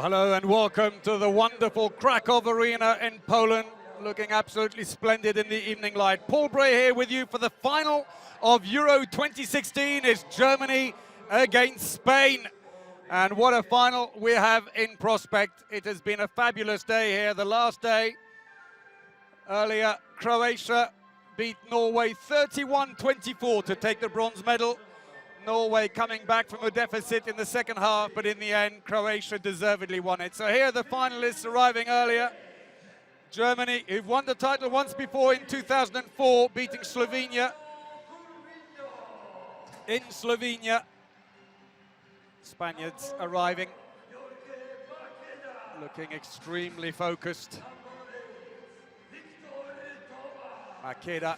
hello and welcome to the wonderful Krakow Arena in Poland, looking absolutely splendid in the evening light. Paul Bray here with you for the final of Euro 2016. It's Germany against Spain. And what a final we have in prospect. It has been a fabulous day here, the last day. Earlier, Croatia beat Norway 31-24 to take the bronze medal. Norway coming back from a deficit in the second half, but in the end, Croatia deservedly won it. So here are the finalists arriving earlier. Germany, who've won the title once before in 2004, beating Slovenia. In Slovenia, Spaniards arriving, looking extremely focused. Makeda,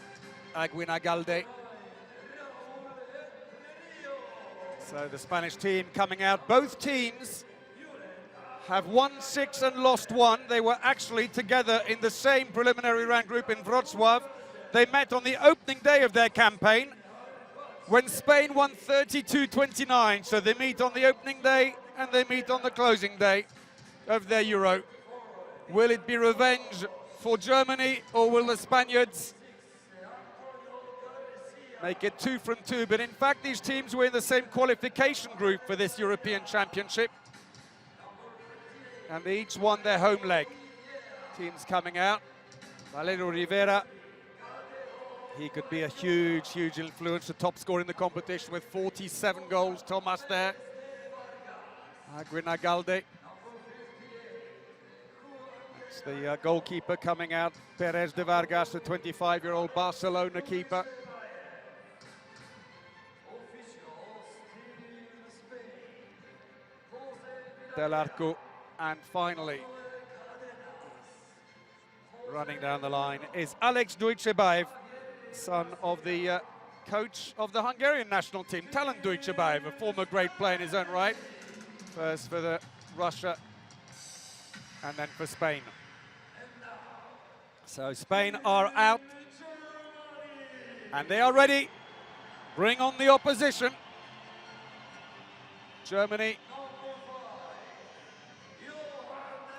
Aguinagalde. So the Spanish team coming out. Both teams have won 6 and lost 1. They were actually together in the same preliminary round group in Wrocław. They met on the opening day of their campaign when Spain won 32-29. So they meet on the opening day and they meet on the closing day of their Euro. Will it be revenge for Germany, or will the Spaniards make it 2 from 2? But in fact, these teams were in the same qualification group for this European Championship, and they each won their home leg. Teams coming out. Valerio Rivera, he could be a huge, huge influence, the top scorer in the competition with 47 goals. Thomas there. Aguinagalde. It's the goalkeeper coming out. Perez de Vargas, the 25-year-old Barcelona keeper. Del Arco, and finally, running down the line is Alex Dujcebaev, son of the coach of the Hungarian national team, Talant Dujcebaev, a former great player in his own right. First for the Russia, and then for Spain. So Spain are out, and they are ready. Bring on the opposition. Germany,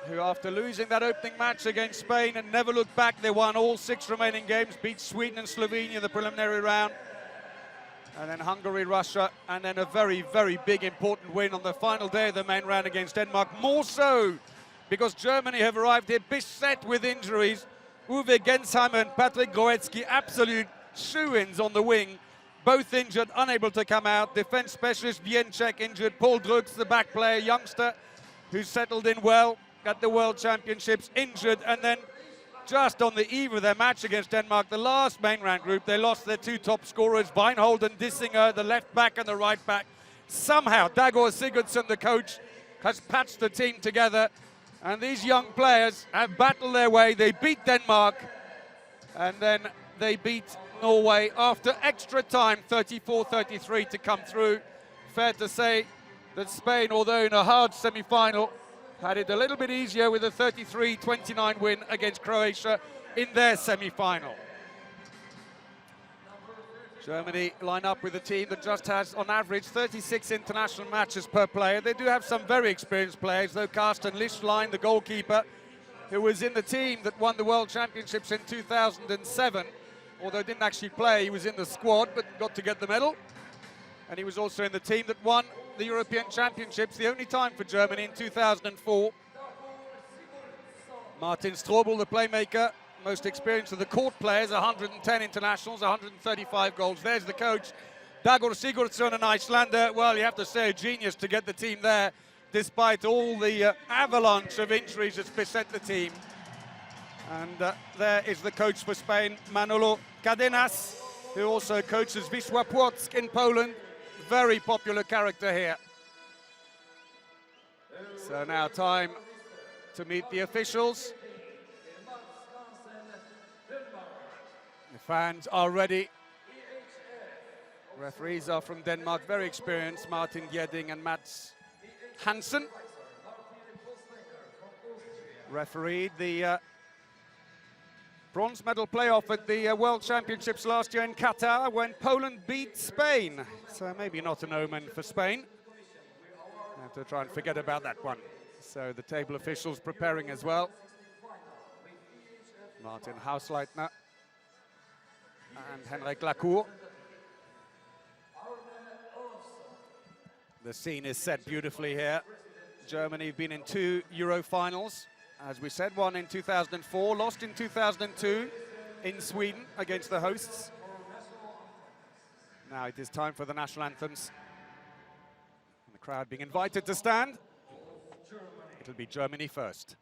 who after losing that opening match against Spain and never looked back, they won all 6 remaining games, beat Sweden and Slovenia in the preliminary round, and then Hungary, Russia, and then a very, very big important win on the final day of the main round against Denmark. More so because Germany have arrived here beset with injuries. Uwe Gensheimer and Patrick Groecki, absolute shoo-ins on the wing, both injured, unable to come out. Defense specialist Vienczek injured, Paul Drugs, the back player, youngster, who settled in well at the World Championships, injured, and then just on the eve of their match against Denmark, the last main round group, they lost their 2 top scorers, Weinhold and Dissinger, the left back and the right back. Somehow, Dagor Sigurdsson, the coach, has patched the team together, and these young players have battled their way. They beat Denmark, and then they beat Norway after extra time, 34-33 to come through. Fair to say that Spain, although in a hard semi-final, had it a little bit easier with a 33-29 win against Croatia in their semi-final. Germany line up with a team that just has, on average, 36 international matches per player. They do have some very experienced players, though. Carsten Lichtlein, the goalkeeper, who was in the team that won the World Championships in 2007, although didn't actually play, he was in the squad, but got to get the medal. And he was also in the team that won the European Championships, the only time for Germany, in 2004. Martin Strobel, the playmaker, most experienced of the court players, 110 internationals, 135 goals. There's the coach, Dagor Sigurdsson, an Icelander. Well, you have to say a genius to get the team there, despite all the avalanche of injuries that's beset the team. And there is the coach for Spain, Manolo Cadenas, who also coaches Wisła Płock in Poland. Very popular character here. So now time to meet the officials. The fans are ready. Referees are from Denmark, very experienced, Martin Gjedding and Mats Hansen. Refereed the bronze medal playoff at the World Championships last year in Qatar when Poland beat Spain. So maybe not an omen for Spain. I have to try and forget about that one. So the table officials preparing as well. Martin Hausleitner and Henrik Lacour. The scene is set beautifully here. Germany have been in 2 Euro finals. As we said, one in 2004, lost in 2002 in Sweden against the hosts. Now it is time for the national anthems. And the crowd being invited to stand. It'll be Germany first.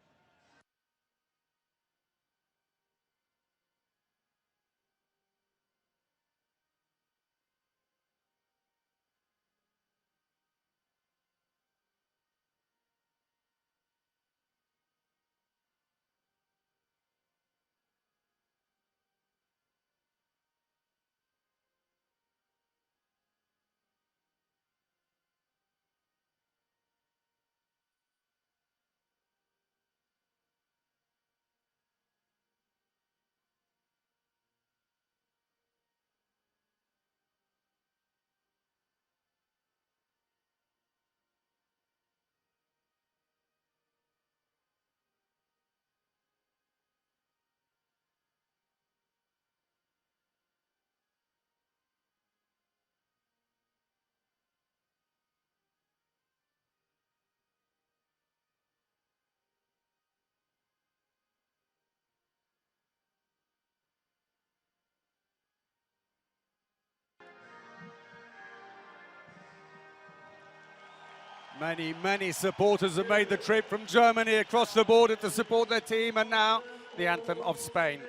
Many supporters have made the trip from Germany across the border to support their team, and now the anthem of Spain.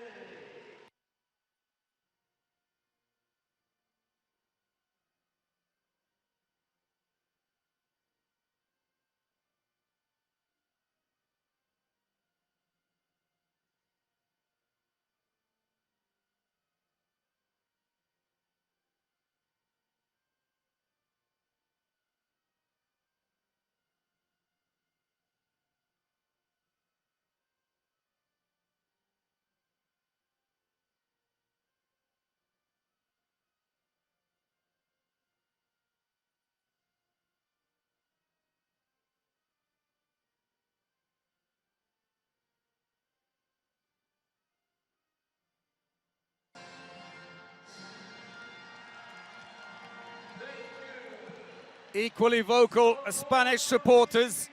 Equally vocal Spanish supporters.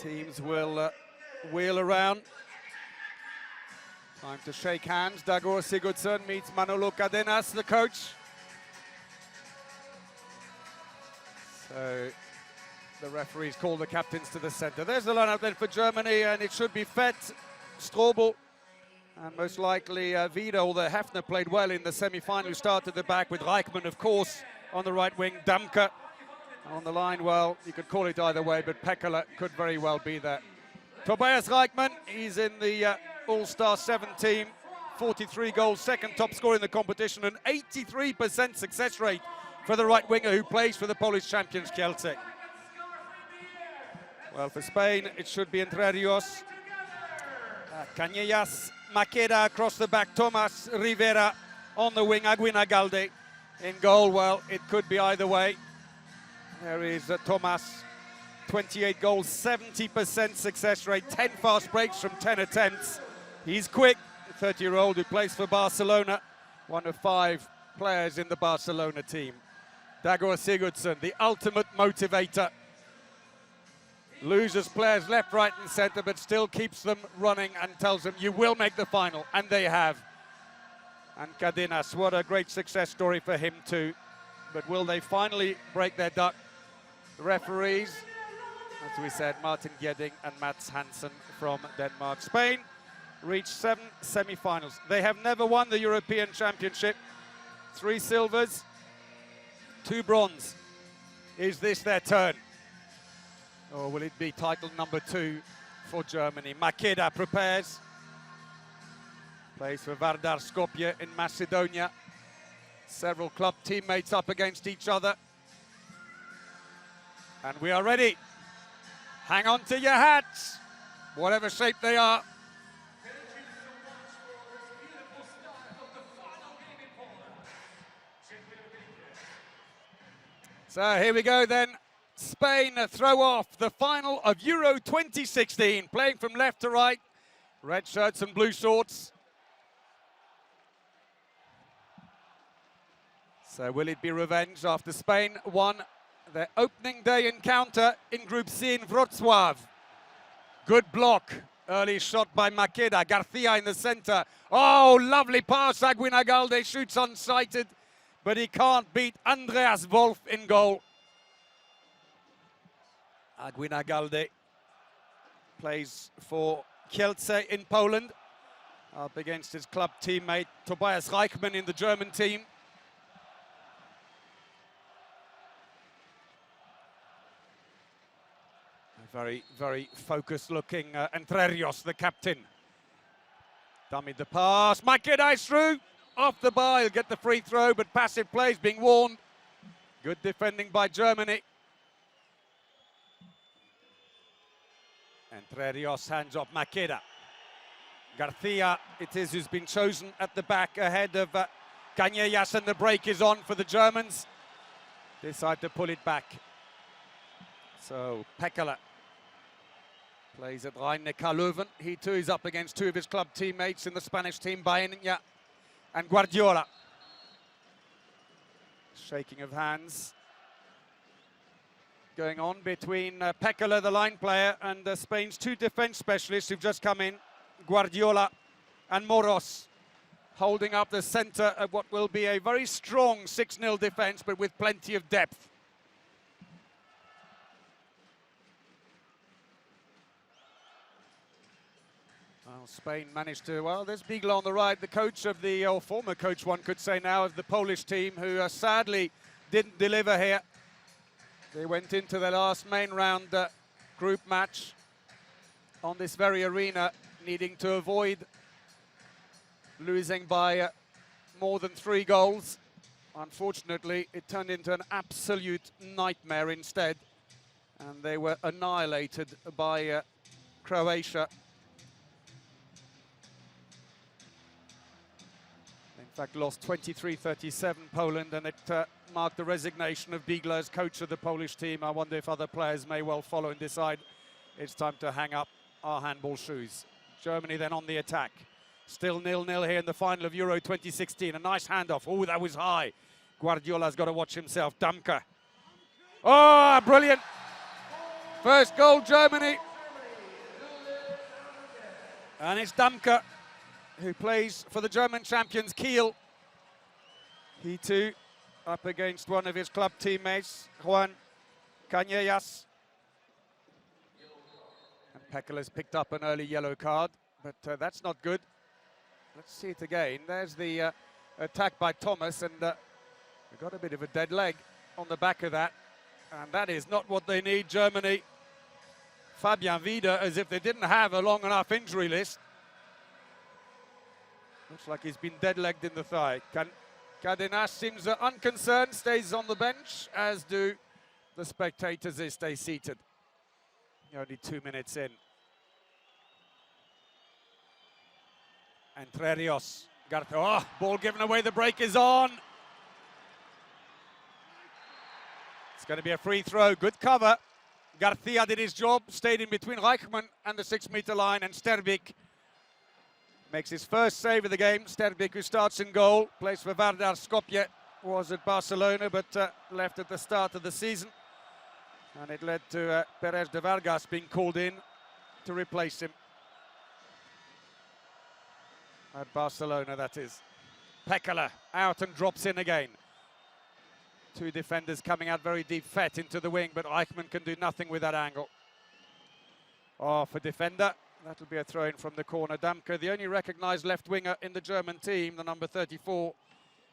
Teams will wheel around. Time to shake hands. Dagur Sigurdsson meets Manolo Cadenas, the coach. So the referees call the captains to the center. There's the lineup then for Germany, and it should be Fett, Strobel, and most likely Vida, although Hefner played well in the semi-final, who started the back with Reichmann, of course, on the right wing, Damke on the line. Well, you could call it either way, but Pekala could very well be there. Tobias Reichmann, he's in the All-Star 7 team, 43 goals, second top scorer in the competition, an 83% success rate for the right winger who plays for the Polish champions Kielce. Well, for Spain, it should be Entre Rios, Cañellas, Maqueda across the back, Tomas Rivera on the wing, Aguinagalde in goal. Well, it could be either way. There is Tomas, 28 goals, 70% success rate, 10 fast breaks from 10 attempts. He's quick, a 30-year-old who plays for Barcelona, one of 5 players in the Barcelona team. Dagur Sigurdsson, the ultimate motivator. Loses players left, right and centre, but still keeps them running and tells them, you will make the final, and they have. And Cadenas, what a great success story for him too. But will they finally break their duck? The referees, as we said, Martin Gjedding and Mats Hansen from Denmark. Spain reached 7 semi-finals. They have never won the European Championship. 3 silvers, 2 bronze. Is this their turn? Or will it be title number 2 for Germany? Maqueda prepares. Plays for Vardar Skopje in Macedonia. Several club teammates up against each other. And we are ready. Hang on to your hats, whatever shape they are. So here we go then. Spain throw off the final of Euro 2016, playing from left to right, red shirts and blue shorts. So will it be revenge after Spain won their opening day encounter in Group C in Wrocław? Good block, early shot by Makeda, Garcia in the center. Oh, lovely pass, Aguinalde shoots unsighted, but he can't beat Andreas Wolf in goal. Aguinalde plays for Kielce in Poland, up against his club teammate Tobias Reichmann in the German team. A very, very focused looking Entre Rios, the captain. Dummied the pass, Makeda is through, off the bar, he'll get the free throw, but passive play is being warned. Good defending by Germany. Entre Rios hands off Makeda. Garcia, it is, who's been chosen at the back ahead of Canellas, and the break is on for the Germans. Decide to pull it back. So Pekala plays at Rhein-Neckar Löwen. He too is up against two of his club teammates in the Spanish team, Baena and Guardiola. Shaking of hands going on between Pekala, the line player, and Spain's two defense specialists who've just come in, Guardiola and Moros, holding up the center of what will be a very strong 6-0 defense, but with plenty of depth. Well, Spain managed to, well, there's Bigla on the right, the coach of the, or former coach one could say now, of the Polish team, who sadly didn't deliver here. They went into their last main round group match on this very arena, needing to avoid losing by more than 3 goals. Unfortunately, it turned into an absolute nightmare instead, and they were annihilated by Croatia. In fact, lost 23-37 Poland, and it marked the resignation of Bigla as coach of the Polish team. I wonder if other players may well follow and decide it's time to hang up our handball shoes. Germany then on the attack. Still 0-0 here in the final of Euro 2016. A nice handoff. Oh, that was high. Guardiola's got to watch himself. Damke. Oh, brilliant. First goal, Germany. And it's Damke, who plays for the German champions Kiel. He too up against one of his club teammates, Juan Canellas. And Pekala's picked up an early yellow card, but that's not good. Let's see it again. There's the attack by Thomas, and we've got a bit of a dead leg on the back of that. And that is not what they need, Germany. Fabian Wieder, as if they didn't have a long enough injury list. Looks like he's been dead-legged in the thigh. Cadenas seems unconcerned, stays on the bench, as do the spectators. They stay seated. Only 2 minutes in. Entre Rios. Oh, ball given away, the break is on. It's going to be a free throw, good cover. Garcia did his job, stayed in between Reichmann and the 6-meter line, and Sterbik makes his first save of the game. Sterbik, who starts in goal, plays for Vardar Skopje, was at Barcelona, but left at the start of the season. And it led to Perez de Vargas being called in to replace him. At Barcelona, that is. Pekala out and drops in again. Two defenders coming out very deep, Fett into the wing, but Reichmann can do nothing with that angle. Oh, for defender. That'll be a throw-in from the corner. Damke, the only recognised left winger in the German team, the number 34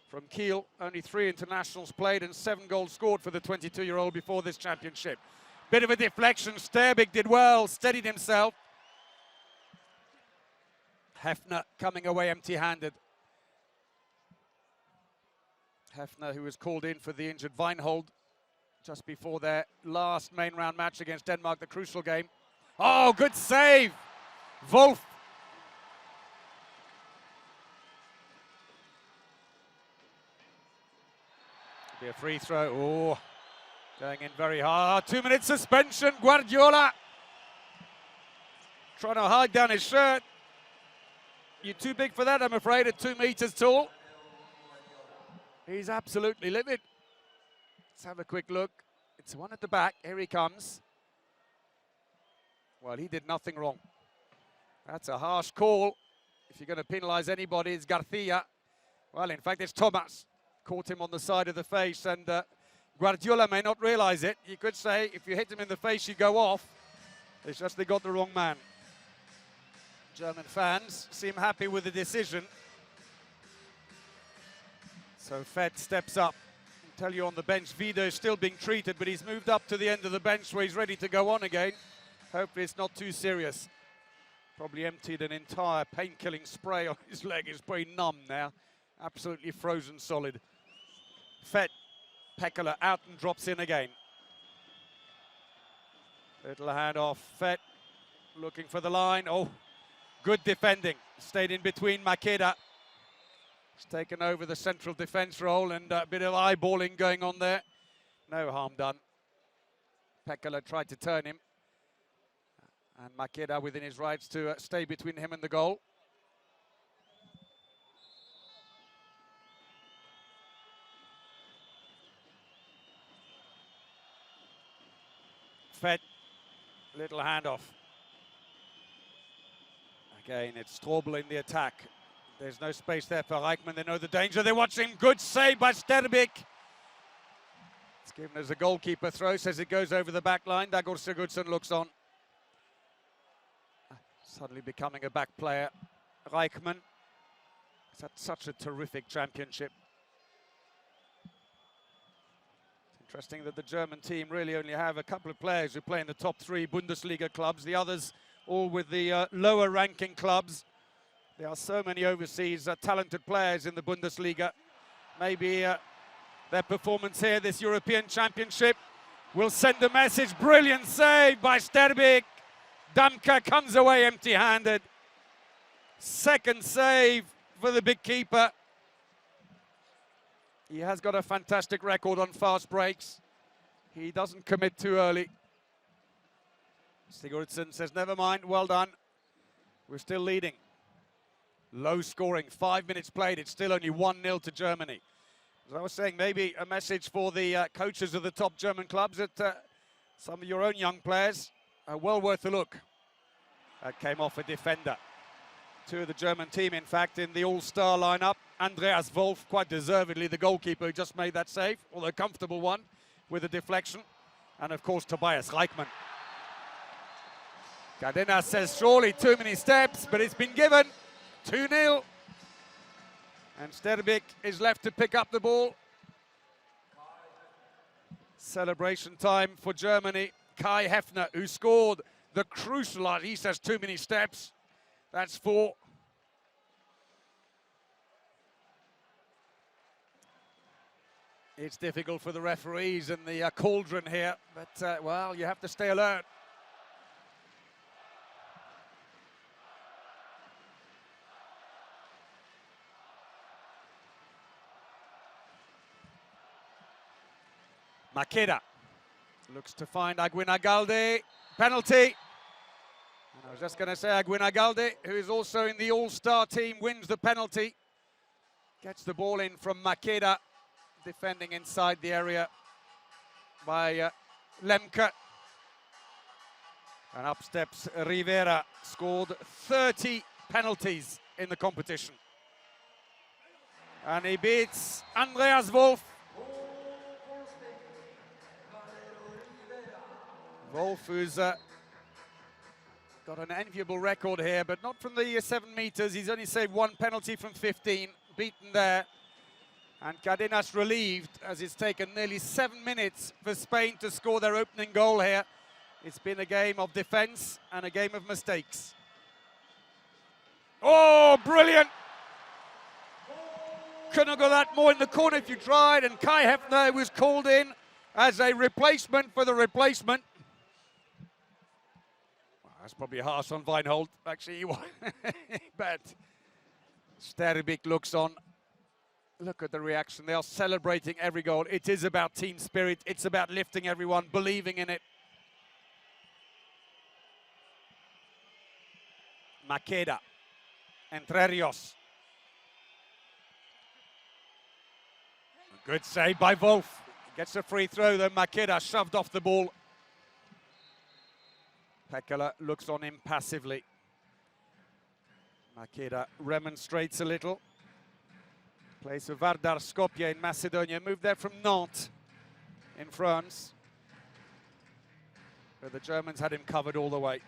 from Kiel. Only 3 internationals played and 7 goals scored for the 22-year-old before this championship. Bit of a deflection. Sterbik did well, steadied himself. Hefner coming away empty-handed. Hefner, who was called in for the injured Weinhold just before their last main round match against Denmark, the crucial game. Oh, good save! Wolf. Be a free throw. Oh, Going in very hard. 2-minute suspension. Guardiola trying to hide down his shirt. You're too big for that, I'm afraid, at 2 meters tall. He's absolutely livid. Let's have a quick look. It's one at the back. Here he comes. Well, he did nothing wrong. That's a harsh call. If you're going to penalise anybody, it's Garcia. Well, in fact, it's Thomas. Caught him on the side of the face, and Guardiola may not realise it. You could say, if you hit him in the face, you go off. It's just they got the wrong man. German fans seem happy with the decision. So Fett steps up. I tell you on the bench, Vido is still being treated, but he's moved up to the end of the bench where he's ready to go on again. Hopefully it's not too serious. Probably emptied an entire pain-killing spray on his leg. It's pretty numb now. Absolutely frozen solid. Fett, Pekala out and drops in again. Little hand off. Fett looking for the line. Oh, good defending. Stayed in between Makeda. He's taken over the central defence role, and a bit of eyeballing going on there. No harm done. Pekala tried to turn him. And Makeda within his rights to stay between him and the goal. Fett, little handoff. Again, it's Strobel in the attack. There's no space there for Reichmann. They know the danger. They're watching. Good save by Sterbik. It's given as a goalkeeper throw. Says it goes over the back line. Dagor Sigurdsson looks on. Suddenly becoming a back player. Reichmann. He's had such a terrific championship. It's interesting that the German team really only have a couple of players who play in the top 3 Bundesliga clubs. The others all with the lower ranking clubs. There are so many overseas talented players in the Bundesliga. Maybe their performance here, this European Championship, will send a message. Brilliant save by Sterbik. Damka comes away empty-handed. Second save for the big keeper. He has got a fantastic record on fast breaks. He doesn't commit too early. Sigurdsson says, never mind, well done. We're still leading. Low scoring, 5 minutes played. It's still only 1-0 to Germany. As I was saying, maybe a message for the coaches of the top German clubs that some of your own young players are well worth a look. That came off a defender. 2 of the German team, in fact, in the all-star lineup. Andreas Wolf, quite deservedly the goalkeeper who just made that save, although a comfortable one with a deflection. And of course, Tobias Reichmann. Cardenas says surely too many steps, but it's been given. 2-0. And Sterbik is left to pick up the ball. Celebration time for Germany. Kai Hefner, who scored the crucial, he says too many steps. That's 4. It's difficult for the referees in the cauldron here, but well, you have to stay alert. Makeda looks to find Aguinagalde. Penalty. And I was just going to say Aguinagalde, who is also in the all-star team, wins the penalty. Gets the ball in from Makeda, defending inside the area by Lemke. And up steps Rivera, scored 30 penalties in the competition. And he beats Andreas Wolf. Wolf, who's got an enviable record here, but not from the 7 meters. He's only saved 1 penalty from 15, beaten there. And Cardenas relieved, as it's taken nearly 7 minutes for Spain to score their opening goal here. It's been a game of defense and a game of mistakes. Oh, brilliant! Couldn't have got that more in the corner if you tried, and Kai Hefner was called in as a replacement for the replacement. That's probably harsh on Weinhold, actually, but Sterbik looks on. Look at the reaction. They are celebrating every goal. It is about team spirit. It's about lifting everyone, believing in it. Maqueda. Entre Rios. Good save by Wolf. Gets a free throw, then Maqueda shoved off the ball. Pekala looks on him passively. Maqueda remonstrates a little. Plays for Vardar Skopje in Macedonia. Moved there from Nantes in France. But the Germans had him covered all the way.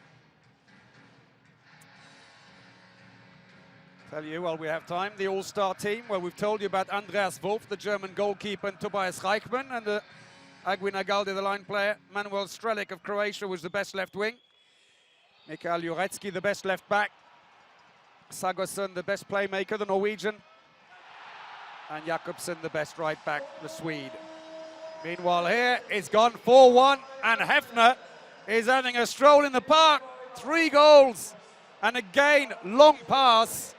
Tell you while we have time, the all-star team. Well, we've told you about Andreas Wolf, the German goalkeeper, and Tobias Reichmann, and the Aguin Agalde, the line player. Manuel Strelic of Croatia was the best left wing. Mikael Jurecki, the best left back. Sagosen, the best playmaker, the Norwegian. And Jakobsen, the best right back, the Swede. Meanwhile here, it's gone 4-1, and Hefner is having a stroll in the park. 3 goals, and again, long pass.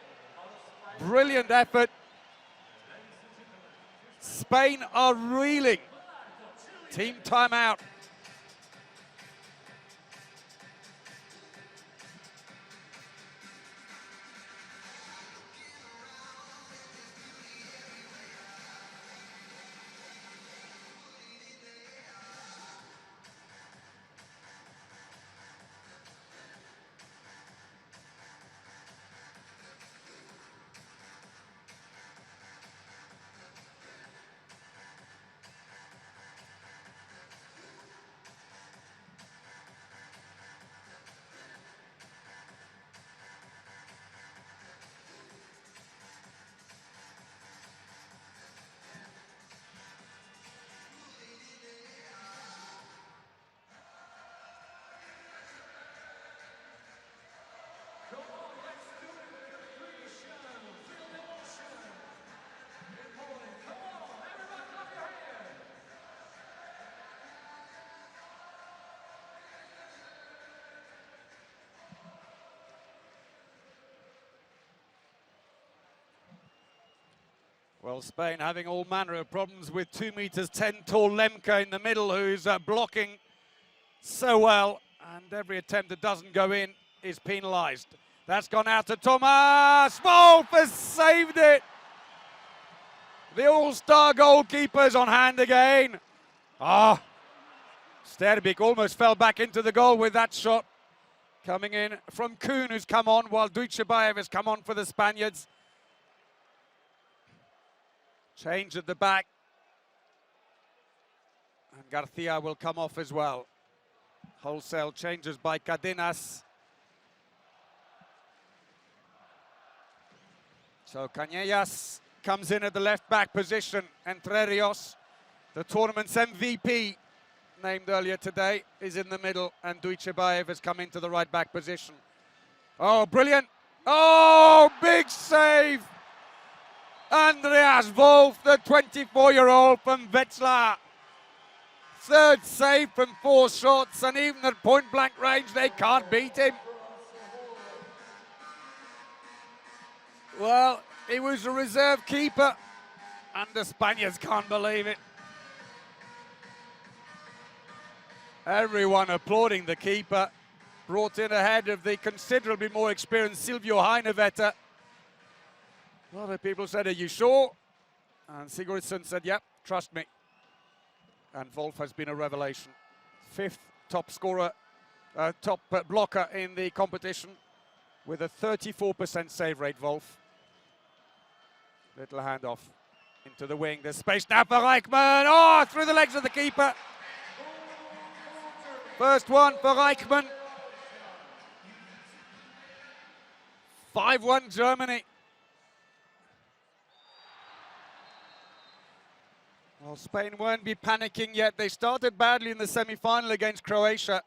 Brilliant effort. Spain are reeling. Team timeout. Well, Spain having all manner of problems with 2 meters 10 tall Lemke in the middle, who's blocking so well, and every attempt that doesn't go in is penalized. That's gone out to Thomas. Wolf has saved it. The all-star goalkeeper's on hand again. Sterbik almost fell back into the goal with that shot. Coming in from Kuhn, who's come on, while Ducebaev has come on for the Spaniards. Change at the back. And Garcia will come off as well. Wholesale changes by Cadenas. So Cañellas comes in at the left back position. Entre Rios, the tournament's MVP, named earlier today, is in the middle, and Ducebaev has come into the right back position. Oh, brilliant. Oh, big save. Andreas Wolf, the 24-year-old from Wetzlar. 3rd save from 4 shots, and even at point-blank range, they can't beat him. Well, he was a reserve keeper, and the Spaniards can't believe it. Everyone applauding the keeper. Brought in ahead of the considerably more experienced Silvio Heinevetta. A lot of people said, "Are you sure?" And Sigurdsson said, "Yep, trust me." And Wolf has been a revelation. 5th top scorer, top blocker in the competition, with a 34% save rate, Wolf. Little handoff into the wing. There's space now for Reichmann. Oh, through the legs of the keeper. First one for Reichmann. 5-1 Germany. Well, Spain won't be panicking yet. They started badly in the semi-final against Croatia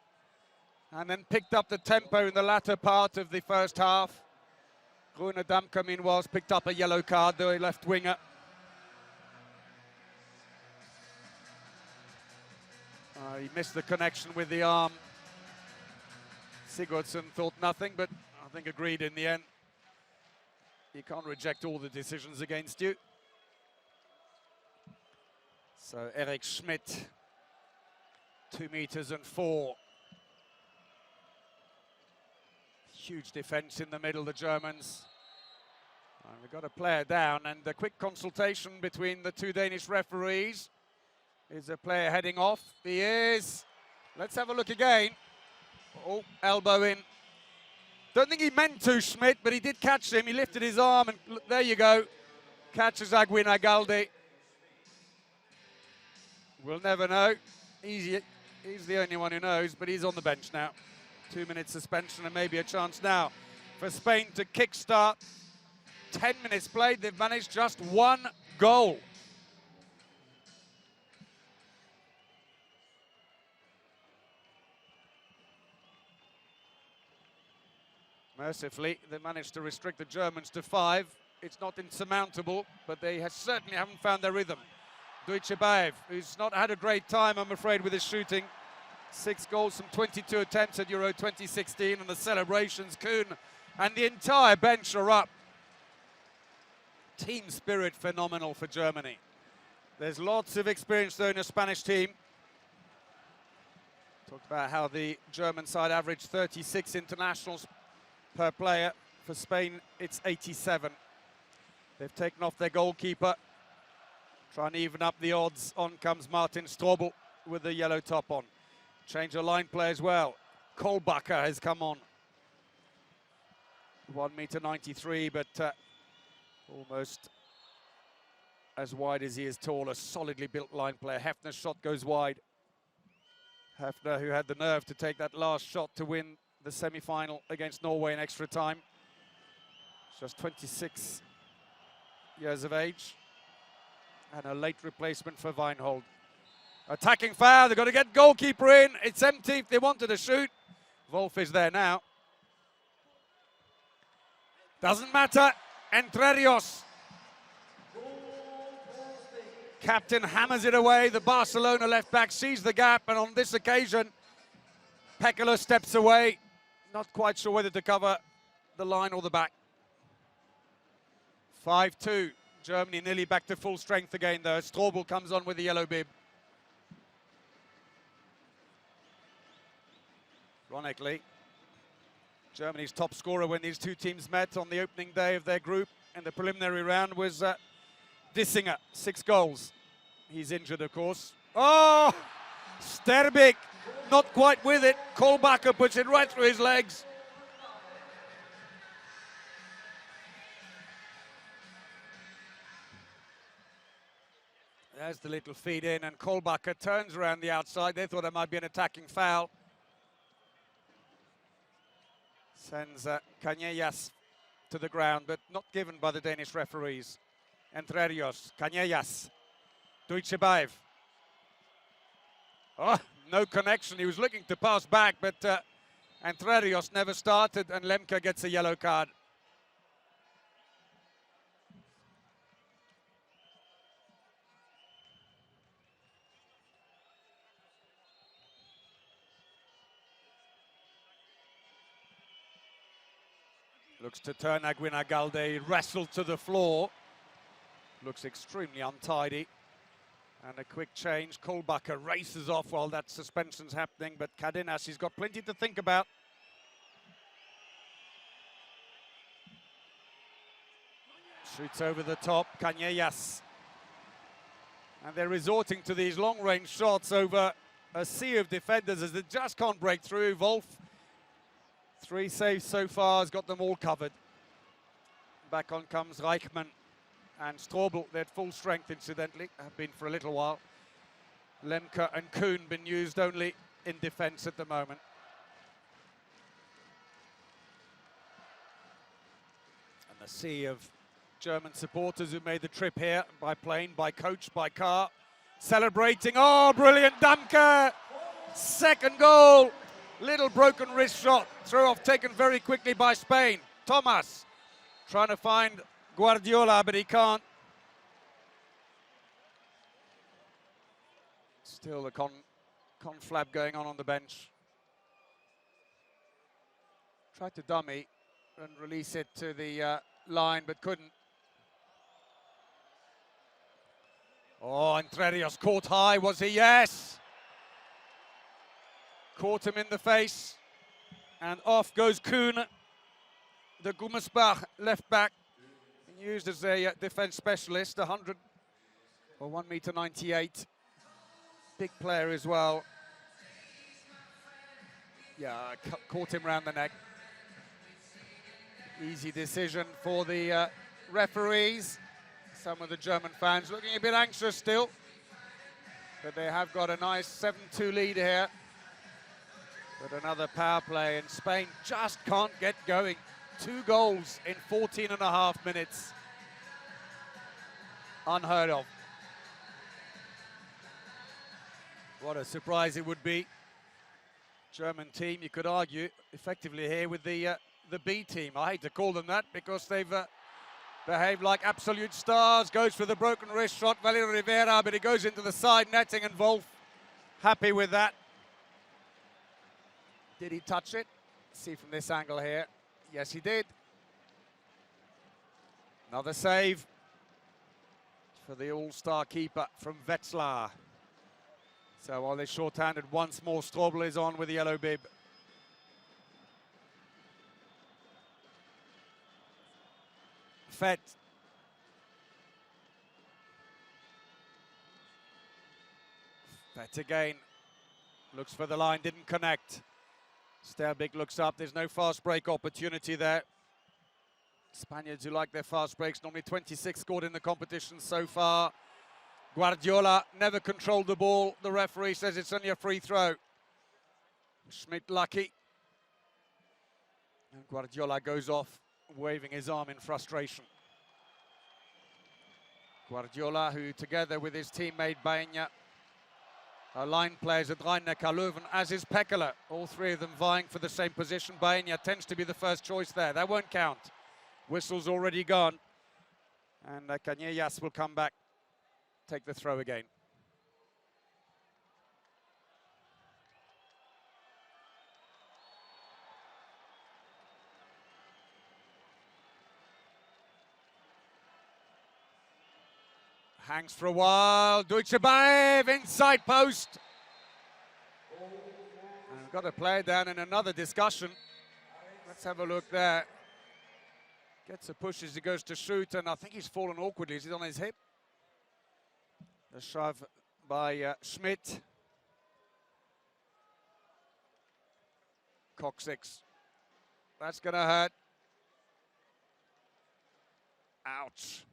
and then picked up the tempo in the latter part of the first half. Rune Damke, meanwhile, picked up a yellow card, the left winger. He missed the connection with the arm. Sigurdsson thought nothing, but I think agreed in the end. You can't reject all the decisions against you. So Eric Schmidt, 2 meters and 4. Huge defense in the middle, the Germans. And we've got a player down, and a quick consultation between the 2 Danish referees. Is a player heading off? He is. Let's have a look again. Oh, elbow in. Don't think he meant to, Schmidt, but he did catch him. He lifted his arm, and look, there you go. Catches Aguinaldo. We'll never know. He's the only one who knows, but he's on the bench now. 2 minutes suspension and maybe a chance now for Spain to kickstart. 10 minutes played, they've managed just 1 goal. Mercifully, they managed to restrict the Germans to 5. It's not insurmountable, but they certainly haven't found their rhythm. Deutsche Baev, who's not had a great time, I'm afraid, with his shooting. 6 goals from 22 attempts at Euro 2016, and the celebrations, Kuhn and the entire bench are up. Team spirit phenomenal for Germany. There's lots of experience though in a Spanish team. Talked about how the German side averaged 36 internationals per player. For Spain, it's 87. They've taken off their goalkeeper. Trying to even up the odds. On comes Martin Strobel with the yellow top on. Change of line play as well. Kohlbacher has come on. 1 meter 93, but almost as wide as he is tall. A solidly built line player. Hefner's shot goes wide. Hefner, who had the nerve to take that last shot to win the semi-final against Norway in extra time. Just 26 years of age. And a late replacement for Weinhold. Attacking foul, they've got to get goalkeeper in. It's empty if they wanted to shoot. Wolf is there now. Doesn't matter. Entre Rios. Captain hammers it away. The Barcelona left back sees the gap, and on this occasion, Pekala steps away. Not quite sure whether to cover the line or the back. 5-2. Germany nearly back to full strength again, though. Strobel comes on with the yellow bib. Ironically, Germany's top scorer when these 2 teams met on the opening day of their group in the preliminary round was Dissinger, 6 goals. He's injured, of course. Oh! Sterbik, not quite with it. Kohlbacher puts it right through his legs. There's the little feed in, and Kohlbacher turns around the outside. They thought it might be an attacking foul. Sends Canellas to the ground, but not given by the Danish referees. Entre Rios, Canellas, Deutsche Baev. Oh, no connection. He was looking to pass back, but Entre Rios never started, and Lemke gets a yellow card. Looks to turn Aguinaldo, wrestled to the floor. Looks extremely untidy. And a quick change. Kohlbacher races off while that suspension's happening, but Cardenas, he's got plenty to think about. Shoots over the top, Canellas. And they're resorting to these long-range shots over a sea of defenders as they just can't break through. Wolf, 3 saves so far, has got them all covered. Back on comes Reichmann and Strobel. They're at full strength, incidentally, have been for a little while. Lemke and Kuhn been used only in defense at the moment. And the sea of German supporters who made the trip here by plane, by coach, by car, celebrating. Oh, brilliant, Damke! Second goal. Little broken wrist shot. Throw off taken very quickly by Spain. Thomas trying to find Guardiola, but he can't. Still the conflab going on the bench. Tried to dummy and release it to the line, but couldn't. Oh, Entre Rios caught high, was he? Yes! Caught him in the face. And off goes Kuhn, the Gummersbach left back. Used as a defense specialist, 100 or 1.98 m. Big player as well. Yeah, caught him round the neck. Easy decision for the referees. Some of the German fans looking a bit anxious still, but they have got a nice 7-2 lead here. But another power play, and Spain just can't get going. 2 goals in 14.5 minutes. Unheard of. What a surprise it would be. German team, you could argue, effectively here with the B team. I hate to call them that because they've behaved like absolute stars. Goes for the broken wrist shot, Valerio Rivera, but it goes into the side netting, and Wolf happy with that. Did he touch it? See from this angle here. Yes, he did. Another save for the all-star keeper from Wetzlar. So while they're short-handed, once more Strobel is on with the yellow bib. Fett. Fett again. Looks for the line, didn't connect. Sterbik looks up, there's no fast break opportunity there. Spaniards who like their fast breaks, normally 26 scored in the competition so far. Guardiola never controlled the ball. The referee says it's only a free throw. Schmidt lucky. And Guardiola goes off, waving his arm in frustration. Guardiola, who together with his teammate Baena are line players at Rhein-Neckar Löwen, as is Pekala. All three of them vying for the same position. Baena tends to be the first choice there. That won't count. Whistle's already gone. And Cañellas will come back, take the throw again. Hangs for a while, Deutsche Bayev, inside post. And we've got a player down in another discussion. Let's have a look there. Gets a push as he goes to shoot, and I think he's fallen awkwardly. Is he on his hip? The shove by Schmidt. Coccyx. That's going to hurt. Ouch.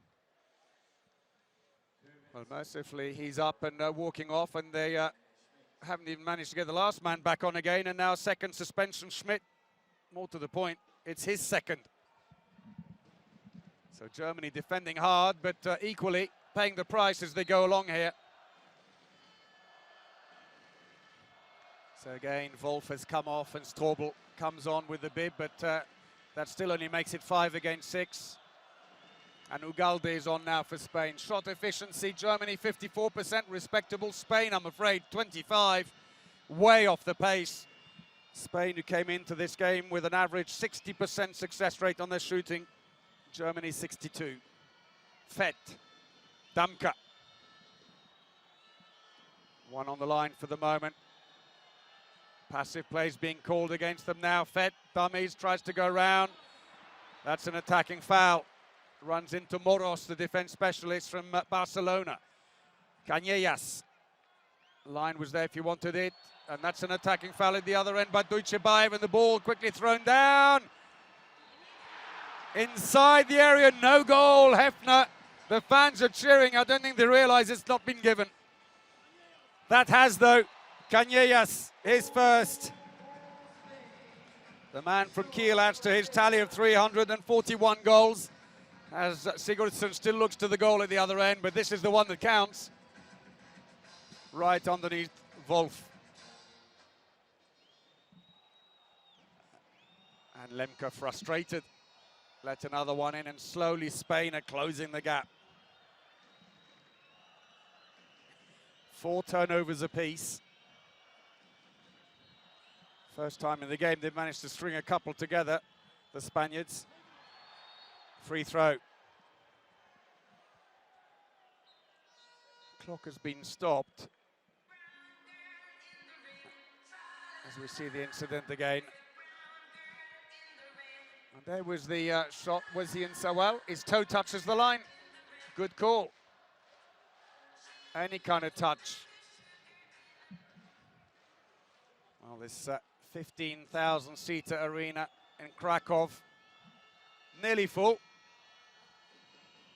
Well, mercifully, he's up and walking off, and they haven't even managed to get the last man back on again, and now second suspension, Schmidt. More to the point, it's his second. So Germany defending hard, but equally paying the price as they go along here. So again, Wolf has come off and Strobel comes on with the bib, but that still only makes it 5 against 6. And Ugalde is on now for Spain. Shot efficiency, Germany 54%, respectable. Spain, I'm afraid, 25, way off the pace. Spain, who came into this game with an average 60% success rate on their shooting. Germany 62. Fett, Damka. One on the line for the moment. Passive plays being called against them now. Fett, dummies, tries to go around. That's an attacking foul. Runs into Moros, the defense specialist from Barcelona. Cañellas. Line was there if you wanted it. And that's an attacking foul at the other end by Deutsche Bayev, and the ball quickly thrown down. Inside the area, no goal, Hefner. The fans are cheering. I don't think they realize it's not been given. That has, though. Cañellas, his first. The man from Kiel adds to his tally of 341 goals. As Sigurdsson still looks to the goal at the other end, but this is the one that counts. Right underneath Wolf. And Lemke frustrated. Let another one in, and slowly Spain are closing the gap. 4 turnovers apiece. First time in the game they've managed to string a couple together, the Spaniards. Free throw. Clock has been stopped. As we see the incident again. And there was the shot. Was he in so well? His toe touches the line. Good call. Any kind of touch. Well, this 15,000-seater arena in Krakow, nearly full.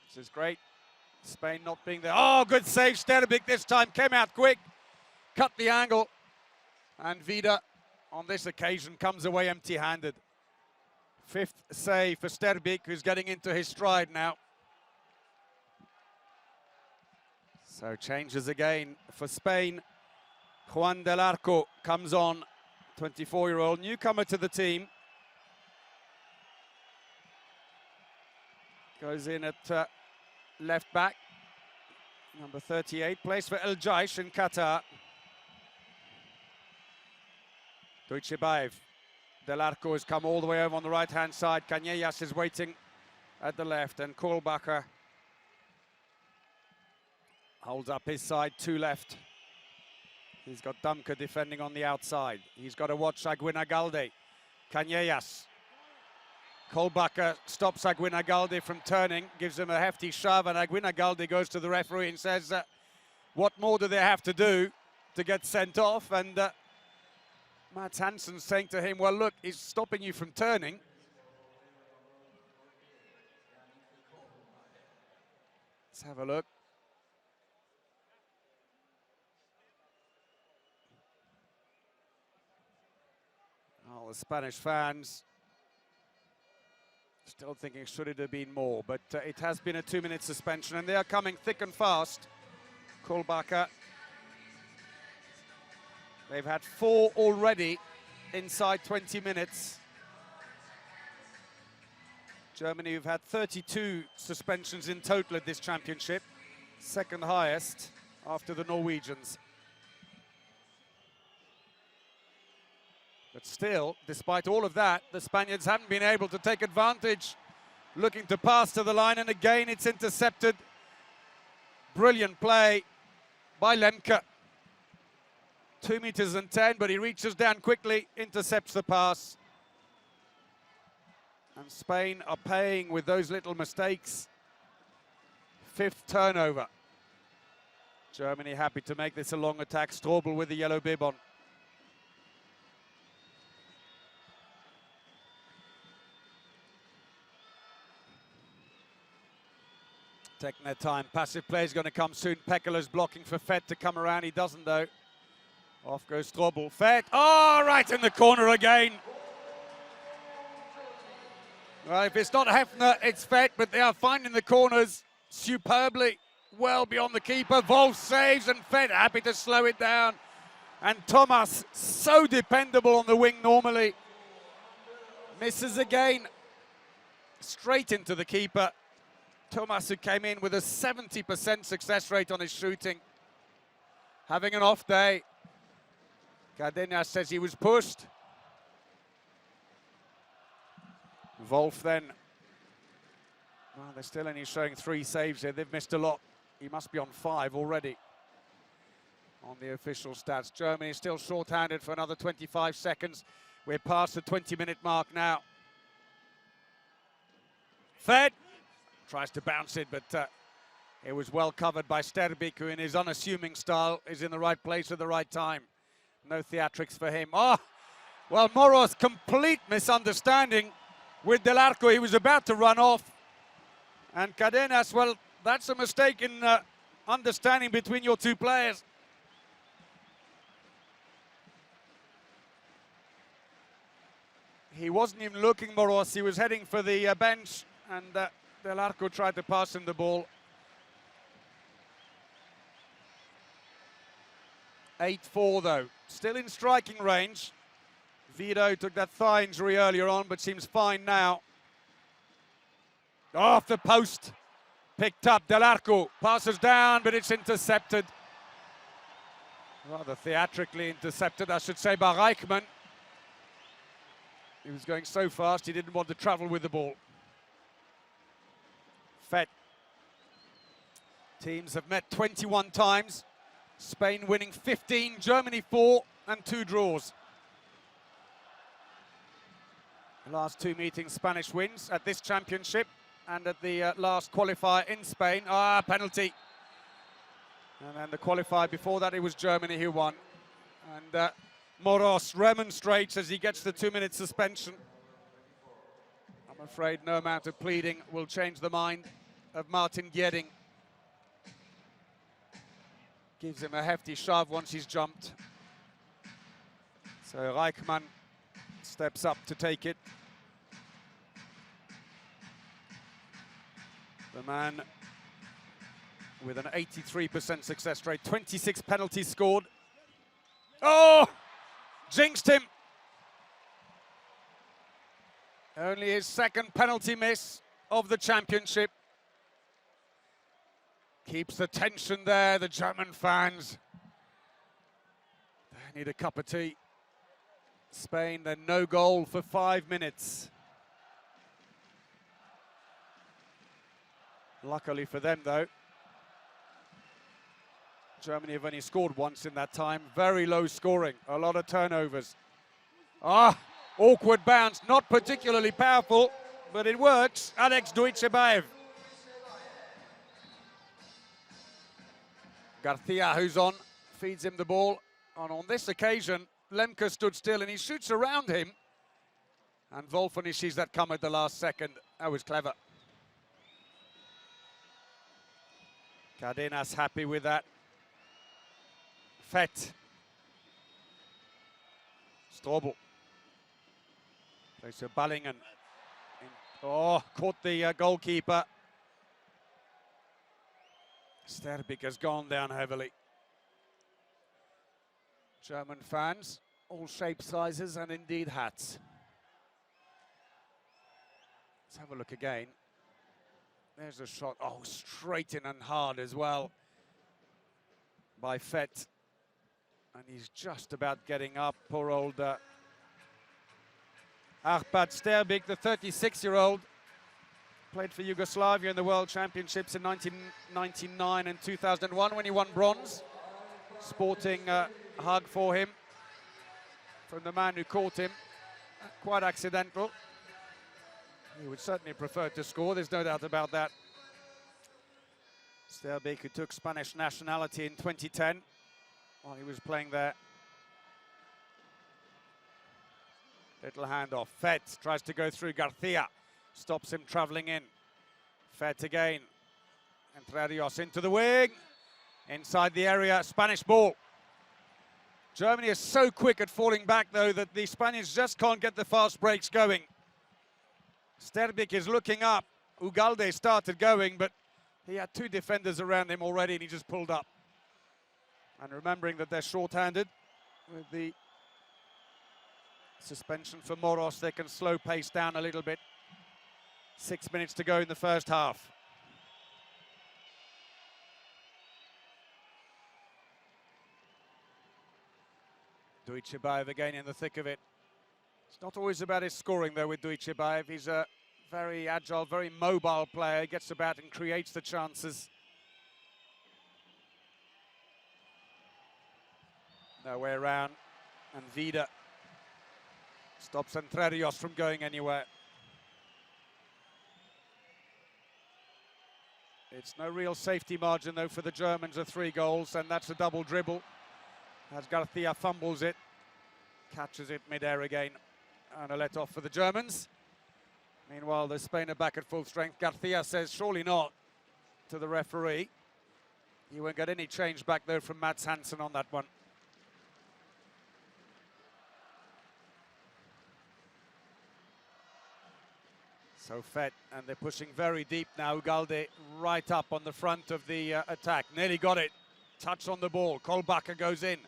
This is great. Spain not being there. Oh, good save. Sterbic this time came out quick, cut the angle, and Vida on this occasion comes away empty-handed. Fifth save for Sterbic, who's getting into his stride now. So changes again for Spain. Juan del Arco comes on, 24-year-old newcomer to the team. Goes in at left back. Number 38, plays for El Jaish in Qatar. Dujcebaev. Del Arco has come all the way over on the right-hand side. Canellas is waiting at the left, and Kohlbacher holds up his side, two left. He's got Dumke defending on the outside. He's got to watch Aguinagalde. Canellas. Kohlbacher stops Aguinagalde from turning, gives him a hefty shove, and Aguinagalde goes to the referee and says, what more do they have to do to get sent off? And Mats Hansen saying to him, well, look, he's stopping you from turning. Let's have a look. Oh, the Spanish fans still thinking, should it have been more? But it has been a 2-minute suspension, and they are coming thick and fast. Kohlbacher. They've had 4 already inside 20 minutes. Germany, who've had 32 suspensions in total at this championship, second highest after the Norwegians. But still, despite all of that, the Spaniards haven't been able to take advantage. Looking to pass to the line, and again it's intercepted. Brilliant play by Lemke. 2 meters and 10, but he reaches down quickly, intercepts the pass. And Spain are paying with those little mistakes. 5th turnover. Germany happy to make this a long attack. Strobel with the yellow bib on. Taking their time. Passive play is going to come soon. Pekala's blocking for Fett to come around. He doesn't, though. Off goes Strobel. Fett. Oh, right in the corner again. Well, if it's not Hefner, it's Fett, but they are finding the corners superbly. Well beyond the keeper. Wolf saves, and Fett happy to slow it down. And Thomas, so dependable on the wing normally. Misses again. Straight into the keeper. Thomas, who came in with a 70% success rate on his shooting. Having an off day. Cardenas says he was pushed. Wolf then. Well, they're still only showing 3 saves here. They've missed a lot. He must be on 5 already on the official stats. Germany still short-handed for another 25 seconds. We're past the 20-minute mark now. Fed tries to bounce it, but it was well covered by Sterbic, who in his unassuming style is in the right place at the right time. No theatrics for him. Oh, well, Moros, complete misunderstanding with Del Arco. He was about to run off. And Cardenas, well, that's a mistake in understanding between your 2 players. He wasn't even looking, Moros. He was heading for the bench, and Del Arco tried to pass him the ball. 8-4 though, still in striking range. Vito took that thigh injury earlier on, but seems fine now. Off the post, picked up. Del Arco passes down, but it's intercepted. Rather theatrically intercepted, I should say, by Reichmann. He was going so fast, he didn't want to travel with the ball. Fett Teams have met 21 times. Spain winning 15, Germany 4, and 2 draws. The last 2 meetings, Spanish wins at this championship and at the last qualifier in Spain. Penalty. And then the qualifier before that, it was Germany who won. And Moros remonstrates as he gets the 2-minute suspension. I'm afraid no amount of pleading will change the mind of Martin Gieding. Gives him a hefty shove once he's jumped. So Reichmann steps up to take it. The man with an 83% success rate, 26 penalties scored. Oh! Jinxed him. Only his 2nd penalty miss of the championship. Keeps the tension there, the German fans. They need a cup of tea. Spain, then no goal for 5 minutes. Luckily for them, though, Germany have only scored once in that time. Very low scoring, a lot of turnovers. Awkward bounce, not particularly powerful, but it works. Alex Duichebaev. Garcia, who's on, feeds him the ball. And on this occasion, Lemke stood still and he shoots around him. And Wolf finishes that come at the last second. That was clever. Cardenas happy with that. Fett. Strobel. Plays to Ballingen. Caught the goalkeeper. Sterbik has gone down heavily. German fans, all shapes, sizes, and indeed hats. Let's have a look again. There's a shot, straight in and hard as well by Fett. And he's just about getting up, poor old Arpad Sterbik, the 36-year-old. Played for Yugoslavia in the World Championships in 1999 and 2001 when he won bronze. Sporting a hug for him from the man who caught him. Quite accidental. He would certainly prefer to score, there's no doubt about that. Sterbik, who took Spanish nationality in 2010 while he was playing there. Little handoff. Fett tries to go through Garcia. Stops him travelling in. Fett again. Entre Rios into the wing. Inside the area, Spanish ball. Germany is so quick at falling back, though, that the Spaniards just can't get the fast breaks going. Sterbik is looking up. Ugalde started going, but he had 2 defenders around him already, and he just pulled up. And remembering that they're short-handed, with the suspension for Moros, they can slow pace down a little bit. 6 minutes to go in the first half. Duichebaev again in the thick of it. It's not always about his scoring, though, with Duichebaev. He's a very agile, very mobile player. He gets about and creates the chances. No way around. And Vida stops Entre Rios from going anywhere. It's no real safety margin, though, for the Germans of 3 goals, and that's a double dribble. As Garcia fumbles it, catches it mid-air again, and a let-off for the Germans. Meanwhile, the Spain are back at full strength. Garcia says, surely not, to the referee. You won't get any change back, though, from Mats Hansen on that one. So Fett, and they're pushing very deep now. Ugalde right up on the front of the attack. Nearly got it. Touch on the ball. Kolbacher goes in.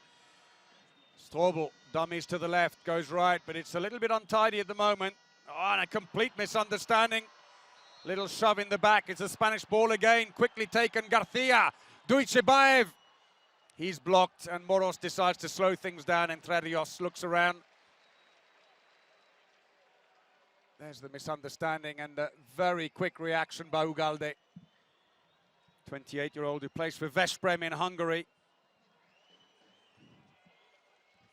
Strobel dummies to the left, goes right, but it's a little bit untidy at the moment. And a complete misunderstanding. Little shove in the back. It's a Spanish ball again. Quickly taken. Garcia. Duichebaev. He's blocked, and Moros decides to slow things down. Entre Rios looks around. There's the misunderstanding and a very quick reaction by Ugalde. 28-year-old who plays for Veszprém in Hungary.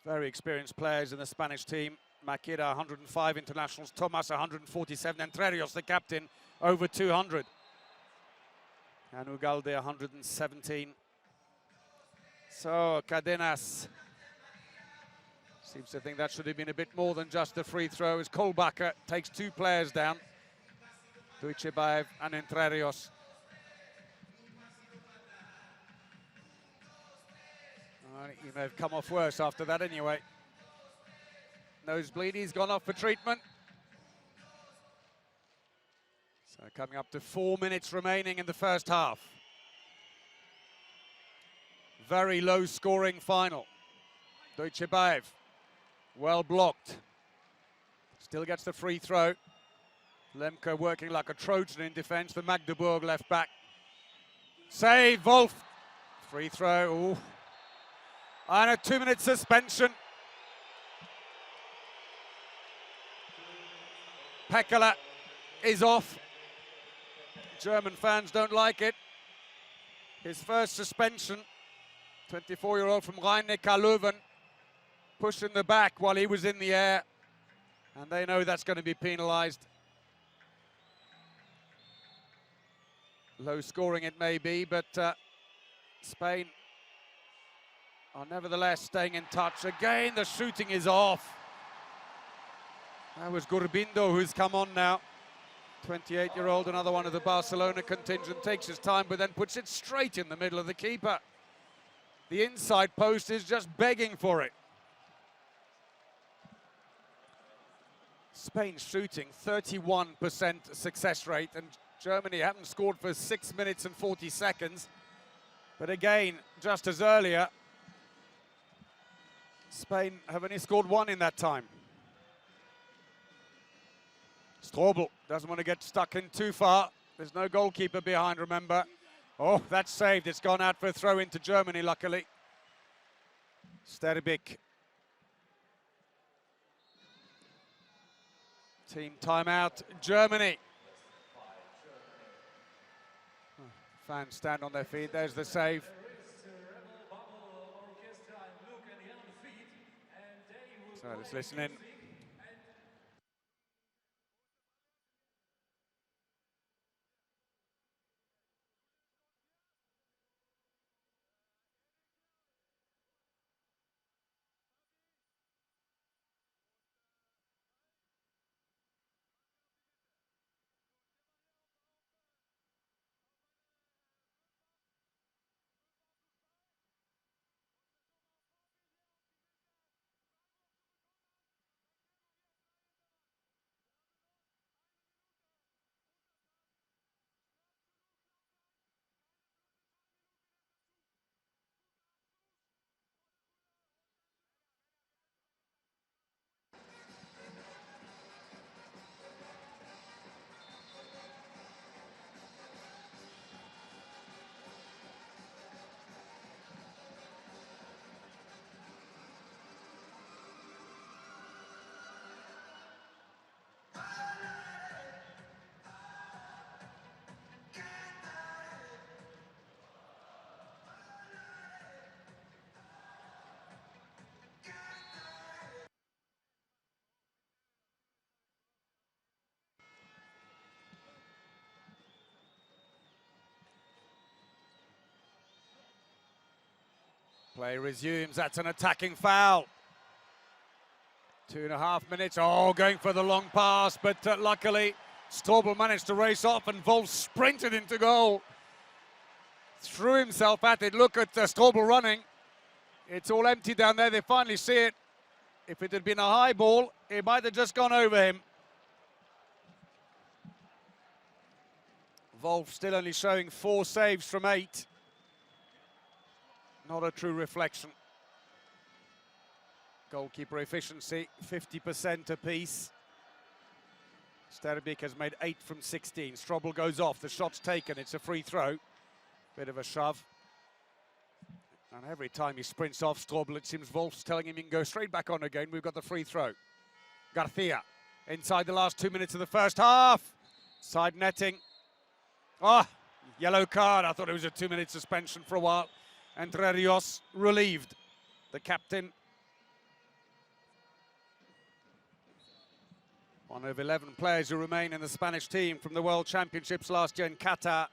Very experienced players in the Spanish team. Makeda, 105 internationals. Tomas, 147. Entre Rios, the captain, over 200. And Ugalde, 117. So, Cadenas seems to think that should have been a bit more than just a free throw, as Kolbacher takes two players down. Dujcebaev and Entre Rios. He may have come off worse after that anyway. Nosebleed, he's gone off for treatment. So coming up to 4 minutes remaining in the first half. Very low scoring final. Dujcebaev, well blocked. Still gets the free throw. Lemke working like a Trojan in defense, the Magdeburg left back. Save, Wolf. Free throw, ooh. And a 2-minute suspension. Pekala is off. German fans don't like it. His first suspension. 24-year-old from Rhein-Neckar-Löwen pushed in the back while he was in the air. And they know that's going to be penalized. Low scoring it may be, but Spain are nevertheless staying in touch. Again, the shooting is off. That was Gurbindo who's come on now. 28-year-old, another one of the Barcelona contingent, takes his time, but then puts it straight in the middle of the keeper. The inside post is just begging for it. Spain shooting 31% success rate, and Germany haven't scored for 6 minutes and 40 seconds. But again, just as earlier, Spain have only scored one in that time. Strobel doesn't want to get stuck in too far. There's no goalkeeper behind, remember. Oh, that's saved. It's gone out for a throw into Germany, luckily. Sterbik. Team timeout, Germany. Fans stand on their feet. There's the save. So let's listen in. Play resumes. That's an attacking foul. 2.5 minutes. Oh, going for the long pass, but luckily Strobel managed to race off and Wolf sprinted into goal. Threw himself at it. Look at Strobel running. It's all empty down there. They finally see it. If it had been a high ball, it might have just gone over him. Wolf still only showing 4 saves from 8. Not a true reflection. Goalkeeper efficiency, 50% apiece. Sterbik has made 8 from 16. Strobel goes off, the shot's taken, it's a free throw. Bit of a shove. And every time he sprints off Strobel, it seems Wolf's telling him he can go straight back on again. We've got the free throw. Garcia, inside the last 2 minutes of the first half. Side netting. Ah, Yellow card. I thought it was a 2-minute suspension for a while. Entre Rios relieved. The captain. One of 11 players who remain in the Spanish team from the World Championships last year in Qatar,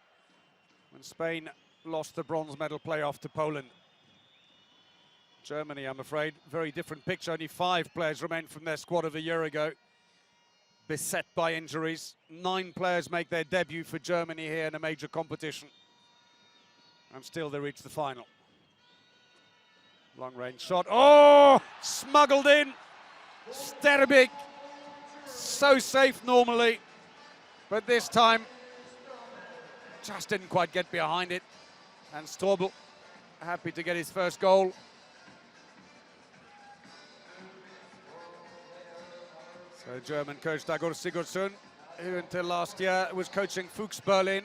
when Spain lost the bronze medal playoff to Poland. Germany, I'm afraid, very different picture. Only 5 players remain from their squad of a year ago, beset by injuries. 9 players make their debut for Germany here in a major competition, and still they reach the final. Long-range shot. Oh, smuggled in. Sterbic. So safe normally, but this time just didn't quite get behind it. And Strobel happy to get his first goal. So German coach Dagur Sigurdsson, who until last year was coaching Fuchs Berlin,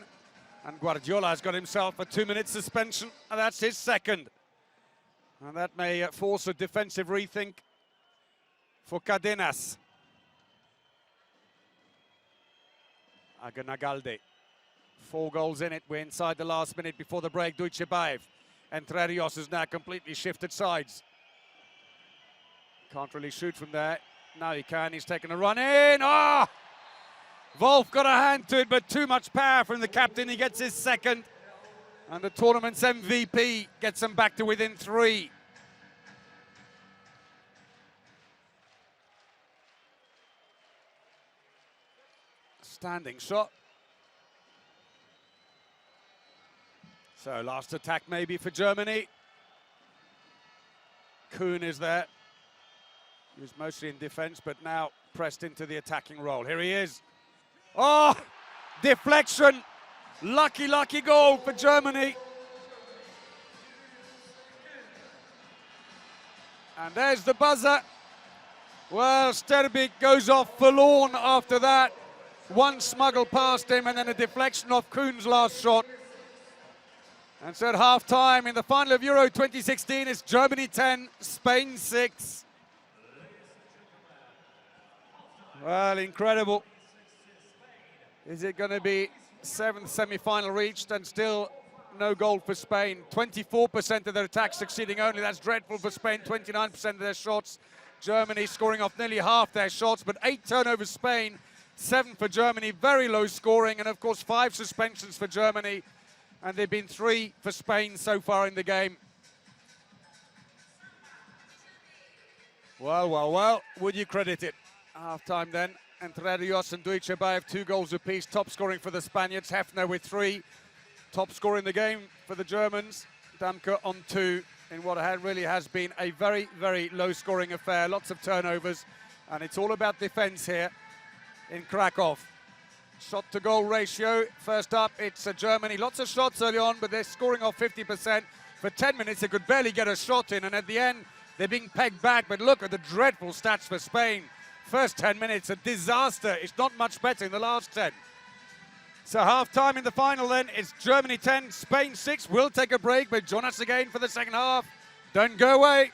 and Guardiola has got himself a 2-minute suspension, and that's his second. And that may force a defensive rethink for Cadenas. Aganagalde. 4 goals in it. We're inside the last minute before the break. Dujcebaev. Entre Rios has now completely shifted sides. Can't really shoot from there. Now he can. He's taken a run in. Oh! Wolf got a hand to it, but too much power from the captain. He gets his second. And the tournament's MVP gets them back to within 3. Standing shot. So last attack maybe for Germany. Kuhn is there. He was mostly in defense, but now pressed into the attacking role. Here he is. Oh, deflection. Lucky, lucky goal for Germany. And there's the buzzer. Well, Sterbic goes off forlorn after that. One smuggle past him, and then a deflection off Kuhn's last shot. And so at half-time in the final of Euro 2016, it's Germany 10, Spain 6. Well, incredible. Is it going to be 7th semi-final reached and still no goal for Spain? 24% of their attacks succeeding only. That's dreadful for Spain. 29% of their shots. Germany scoring off nearly half their shots, but 8 turnovers Spain. 7 for Germany, very low scoring, and of course 5 suspensions for Germany, and there have been 3 for Spain so far in the game. Well, well, well, would you credit it? Half-time then, Entre Rios and Dujcebaev 2 goals apiece, top scoring for the Spaniards, Hefner with 3, top scorer in the game for the Germans, Damke on 2, in what really has been a very, very low-scoring affair, lots of turnovers, and it's all about defense here in Krakow. Shot to goal ratio, first up it's Germany, lots of shots early on, but they're scoring off 50%. For 10 minutes they could barely get a shot in, and at the end they're being pegged back. But look at the dreadful stats for Spain. First 10 minutes a disaster. It's not much better in the last 10. So half time in the final then, it's Germany 10, Spain 6. We'll take a break, but join us again for the second half. Don't go away.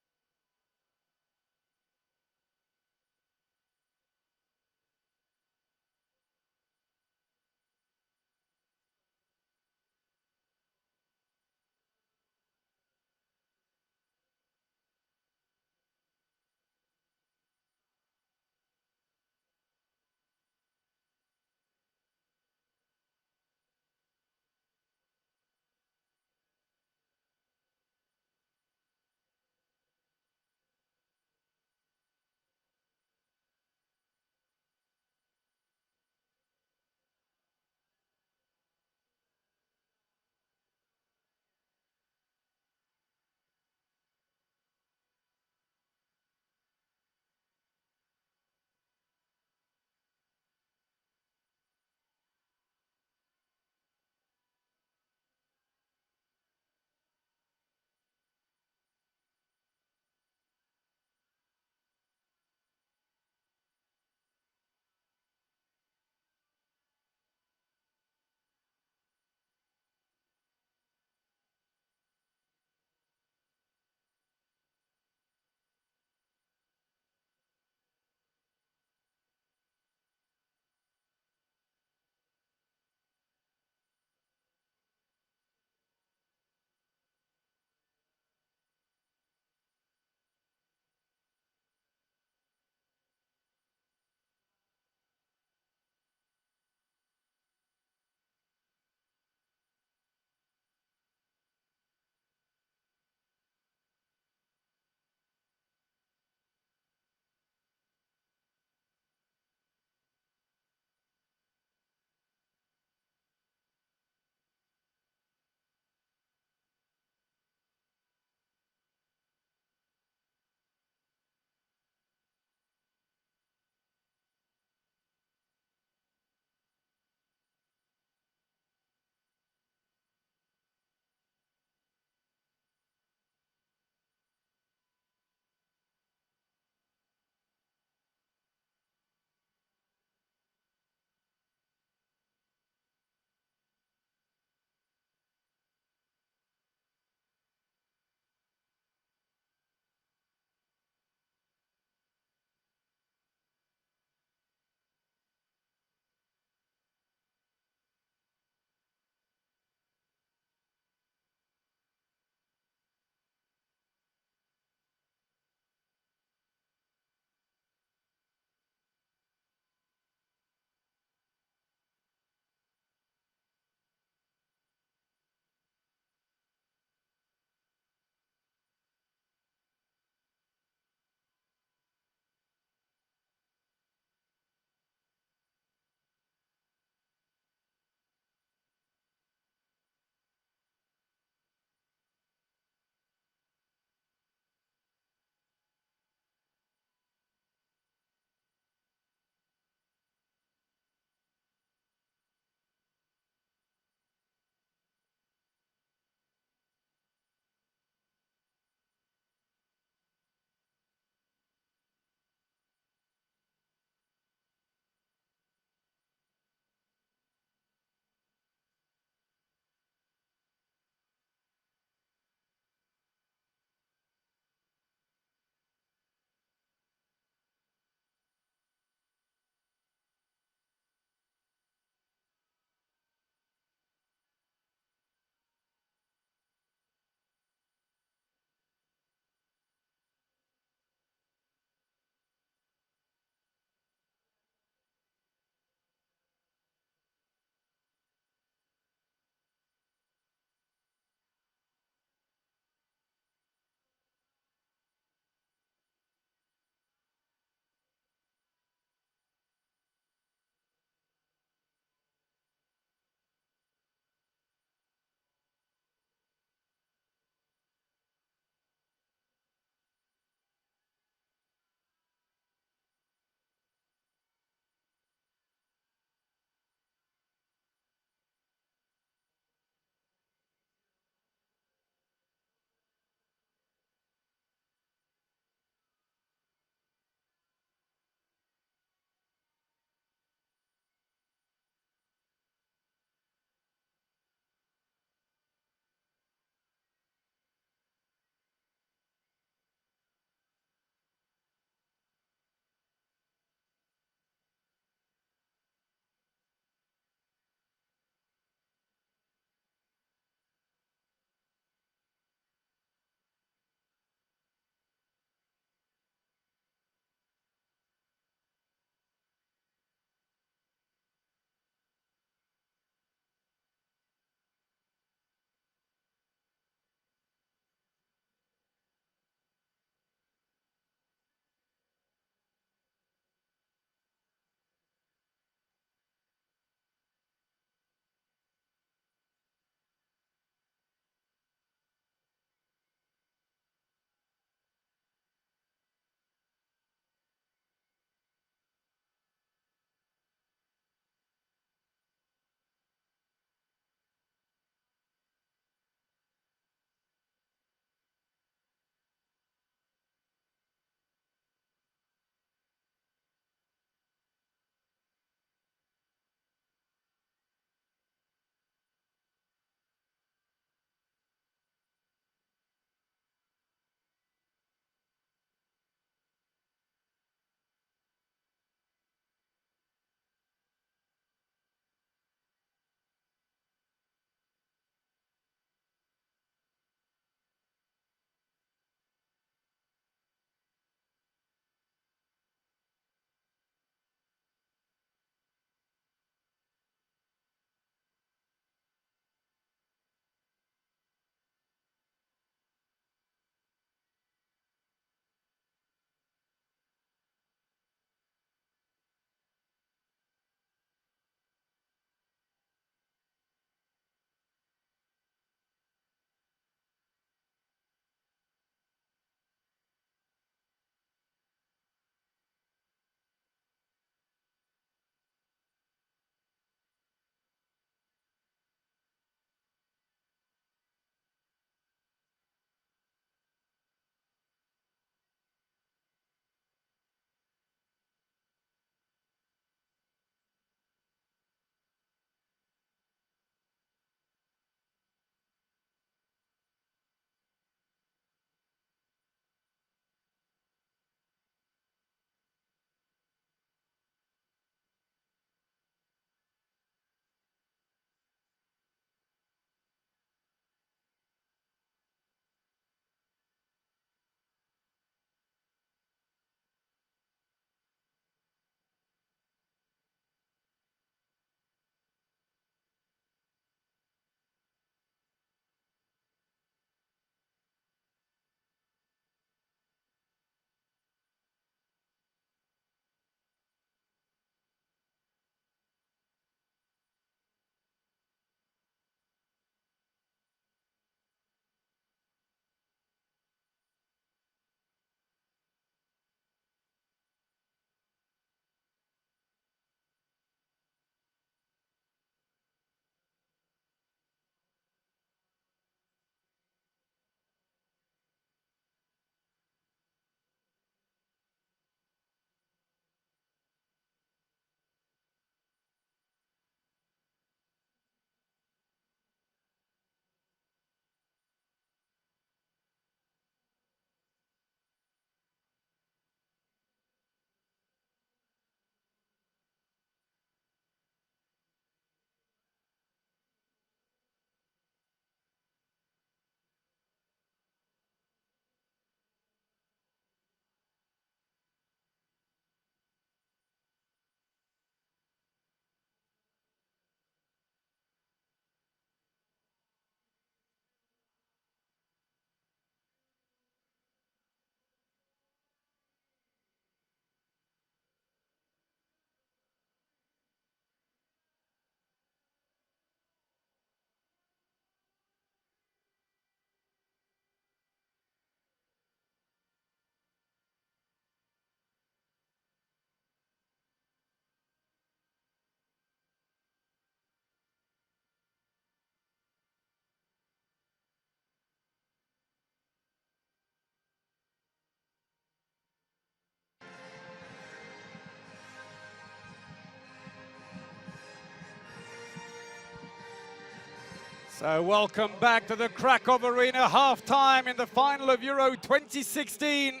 So welcome back to the Krakow Arena, half-time in the final of Euro 2016.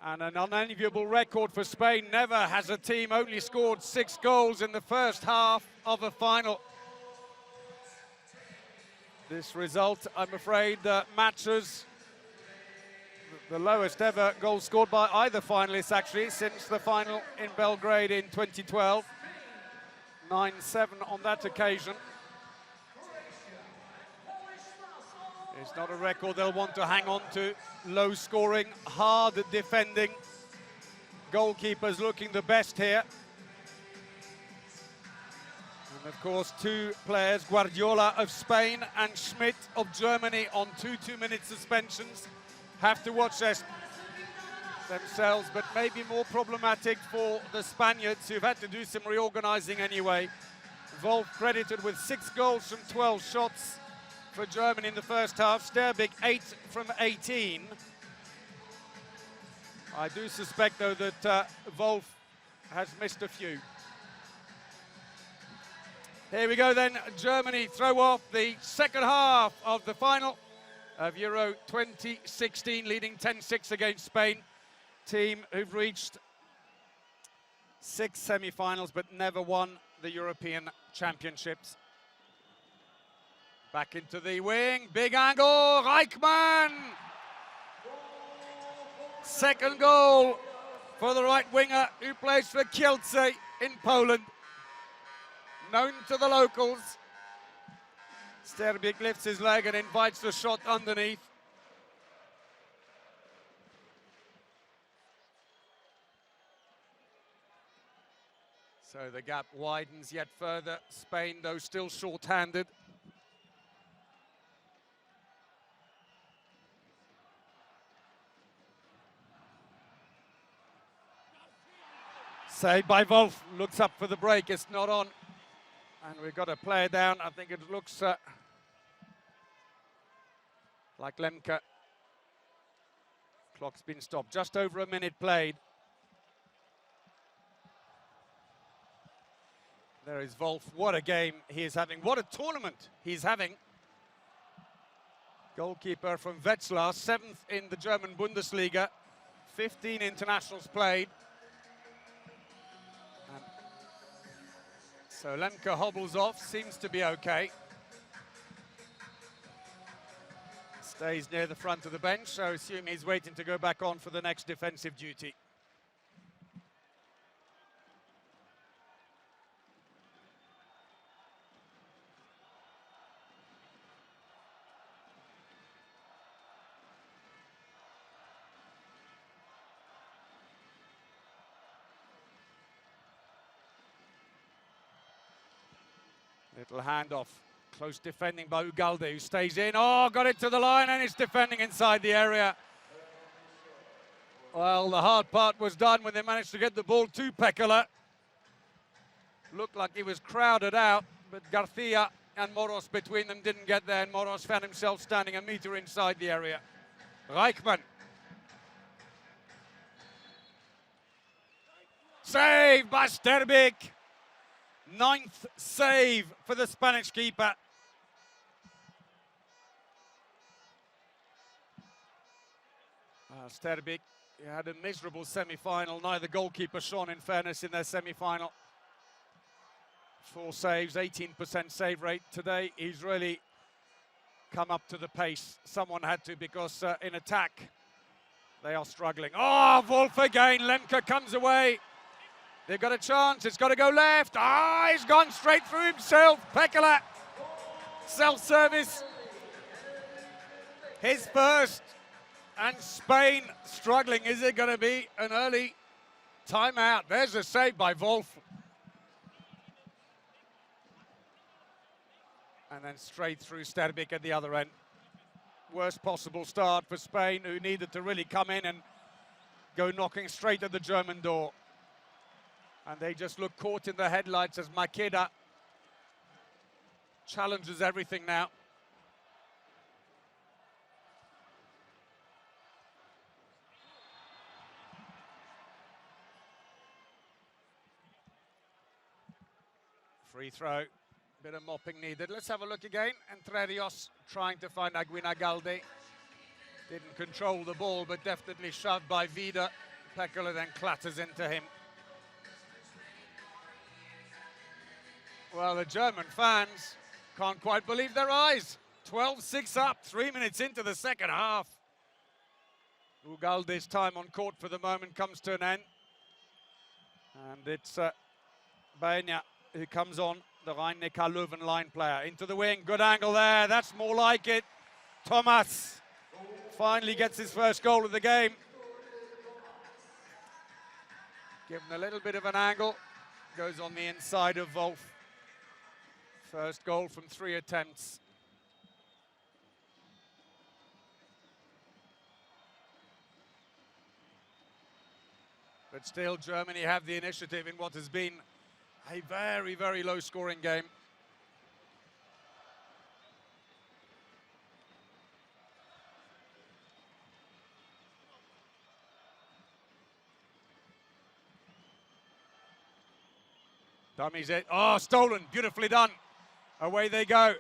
And an unenviable record for Spain. Never has a team only scored 6 goals in the first half of a final. This result, I'm afraid, matches the lowest ever goal scored by either finalists, actually, since the final in Belgrade in 2012. 9-7 on that occasion. It's not a record they'll want to hang on to. Low scoring, hard defending. Goalkeepers looking the best here. And of course, 2 players, Guardiola of Spain and Schmidt of Germany, on 2 2-minute suspensions. Have to watch themselves, but maybe more problematic for the Spaniards, who've had to do some reorganizing anyway. Wolf credited with 6 goals from 12 shots for Germany in the first half. Sterbik 8 from 18. I do suspect, though, that Wolf has missed a few. Here we go then. Germany throw off the second half of the final of Euro 2016, leading 10-6 against Spain. Team who've reached 6 semi-finals but never won the European Championships. Back into the wing, big angle, Reichmann! Second goal for the right winger who plays for Kielce in Poland. Known to the locals. Sterbik lifts his leg and invites the shot underneath. So the gap widens yet further. Spain, though, still short-handed. Saved by Wolf, looks up for the break, it's not on. And we've got a player down. I think it looks like Lemke. Clock's been stopped, just over a minute played. There is Wolf, what a game he is having, what a tournament he's having. Goalkeeper from Wetzlar, 7th in the German Bundesliga, 15 internationals played. So Lemke hobbles off, seems to be okay. Stays near the front of the bench, so I assume he's waiting to go back on for the next defensive duty. Little handoff, close defending by Ugalde, who stays in. Oh, got it to the line, and it's defending inside the area. Well, the hard part was done when they managed to get the ball to Pekala. Looked like he was crowded out, but Garcia and Moros between them didn't get there, and Moros found himself standing a meter inside the area. Reichmann. Save by Sterbik. 9th save for the Spanish keeper. Sterbik had a miserable semi-final. Neither goalkeeper shone, in fairness, in their semi-final. 4 saves, 18% save rate. Today, he's really come up to the pace. Someone had to, because in attack, they are struggling. Oh, Wolf again. Lemke comes away. They've got a chance, it's got to go left. Ah, he's gone straight through himself. Pekala, self-service. His first, and Spain struggling. Is it going to be an early timeout? There's a save by Wolf. And then straight through Sterbik at the other end. Worst possible start for Spain, who needed to really come in and go knocking straight at the German door. And they just look caught in the headlights as Makeda challenges everything now. Free throw. Bit of mopping needed. Let's have a look again. Entre Rios trying to find Aguinalde. Didn't control the ball, but definitely shoved by Vida. Pekala then clatters into him. Well, the German fans can't quite believe their eyes. 12-6 up, 3 minutes into the second half. Ugalde's time on court for the moment comes to an end. And it's Baena who comes on, the Rhein-Neckar-Löwen line player. Into the wing, good angle there, that's more like it. Thomas finally gets his first goal of the game. Given a little bit of an angle, goes on the inside of Wolf. First goal from 3 attempts. But still, Germany have the initiative in what has been a very, very low-scoring game. Dummies it. Oh, stolen. Beautifully done. Away they go.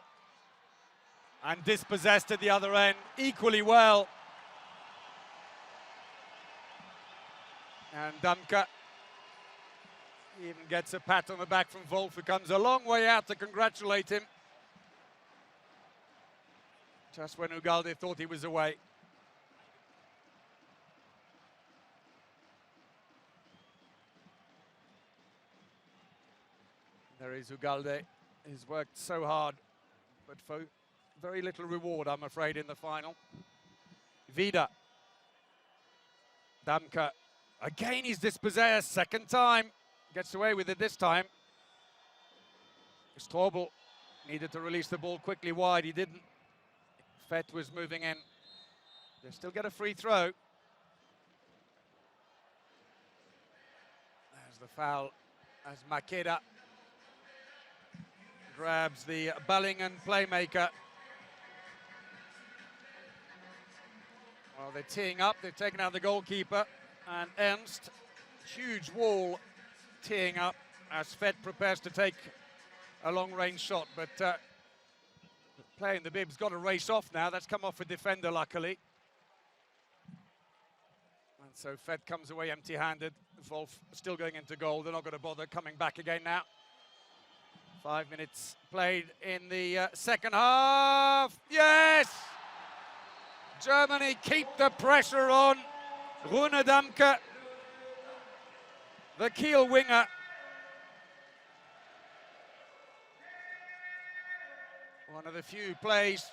And dispossessed at the other end. Equally well. And Damka even gets a pat on the back from Wolf, who comes a long way out to congratulate him. Just when Ugalde thought he was away. There is Ugalde. He's worked so hard, but for very little reward, I'm afraid, in the final. Vida. Damka. Again, he's dispossessed, second time. Gets away with it this time. Strobel needed to release the ball quickly wide. He didn't. Fett was moving in. They still get a free throw. There's the foul as Makeda grabs the Ballingen playmaker. Well, they're teeing up. They've taken out the goalkeeper. And Ernst, huge wall, teeing up as Fett prepares to take a long-range shot. But playing the bib's got to race off now. That's come off a defender, luckily. And so Fett comes away empty-handed. Wolf still going into goal. They're not going to bother coming back again now. 5 minutes played in the second half. Yes! Germany keep the pressure on. Rune Damke, the Kiel winger. One of the few plays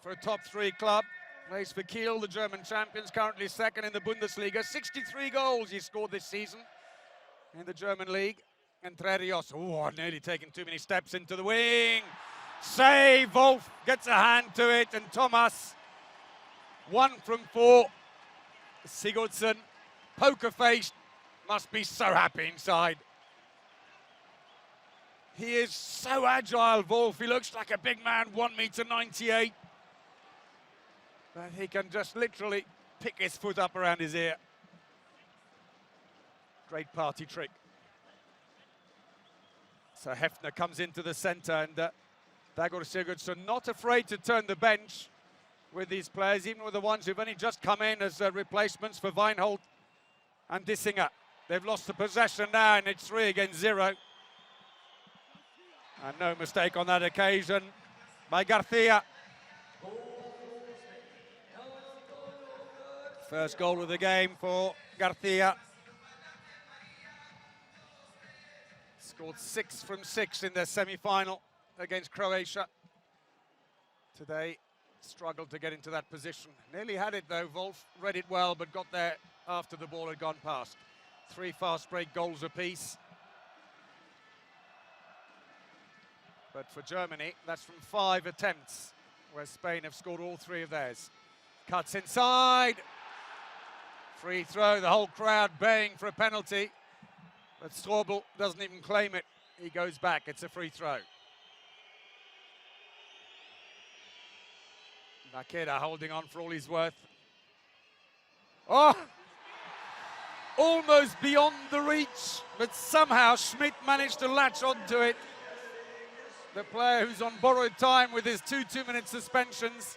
for a top-3 club. Plays for Kiel, the German champions, currently second in the Bundesliga. 63 goals he scored this season in the German league. Entre Rios, oh, nearly taken too many steps into the wing. Save, Wolf gets a hand to it, and Thomas, 1 from 4. Sigurdsson, poker-faced, must be so happy inside. He is so agile, Wolf. He looks like a big man, 1.98 meters. But he can just literally pick his foot up around his ear. Great party trick. So Hefner comes into the center, and Dagur Sigurdsson not afraid to turn the bench with these players, even with the ones who've only just come in as replacements for Weinhold and Dissinger. They've lost the possession now, and it's 3 against 0. And no mistake on that occasion by Garcia. First goal of the game for Garcia. Scored 6 from 6 in their semi-final against Croatia. Today, struggled to get into that position. Nearly had it though, Wolf read it well, but got there after the ball had gone past. 3 fast break goals apiece. But for Germany, that's from 5 attempts, where Spain have scored all 3 of theirs. Cuts inside. Free throw, the whole crowd baying for a penalty. But Strobel doesn't even claim it. He goes back, it's a free throw. Makeda holding on for all he's worth. Oh! Almost beyond the reach, but somehow Schmidt managed to latch onto it. the player who's on borrowed time with his two-minute suspensions.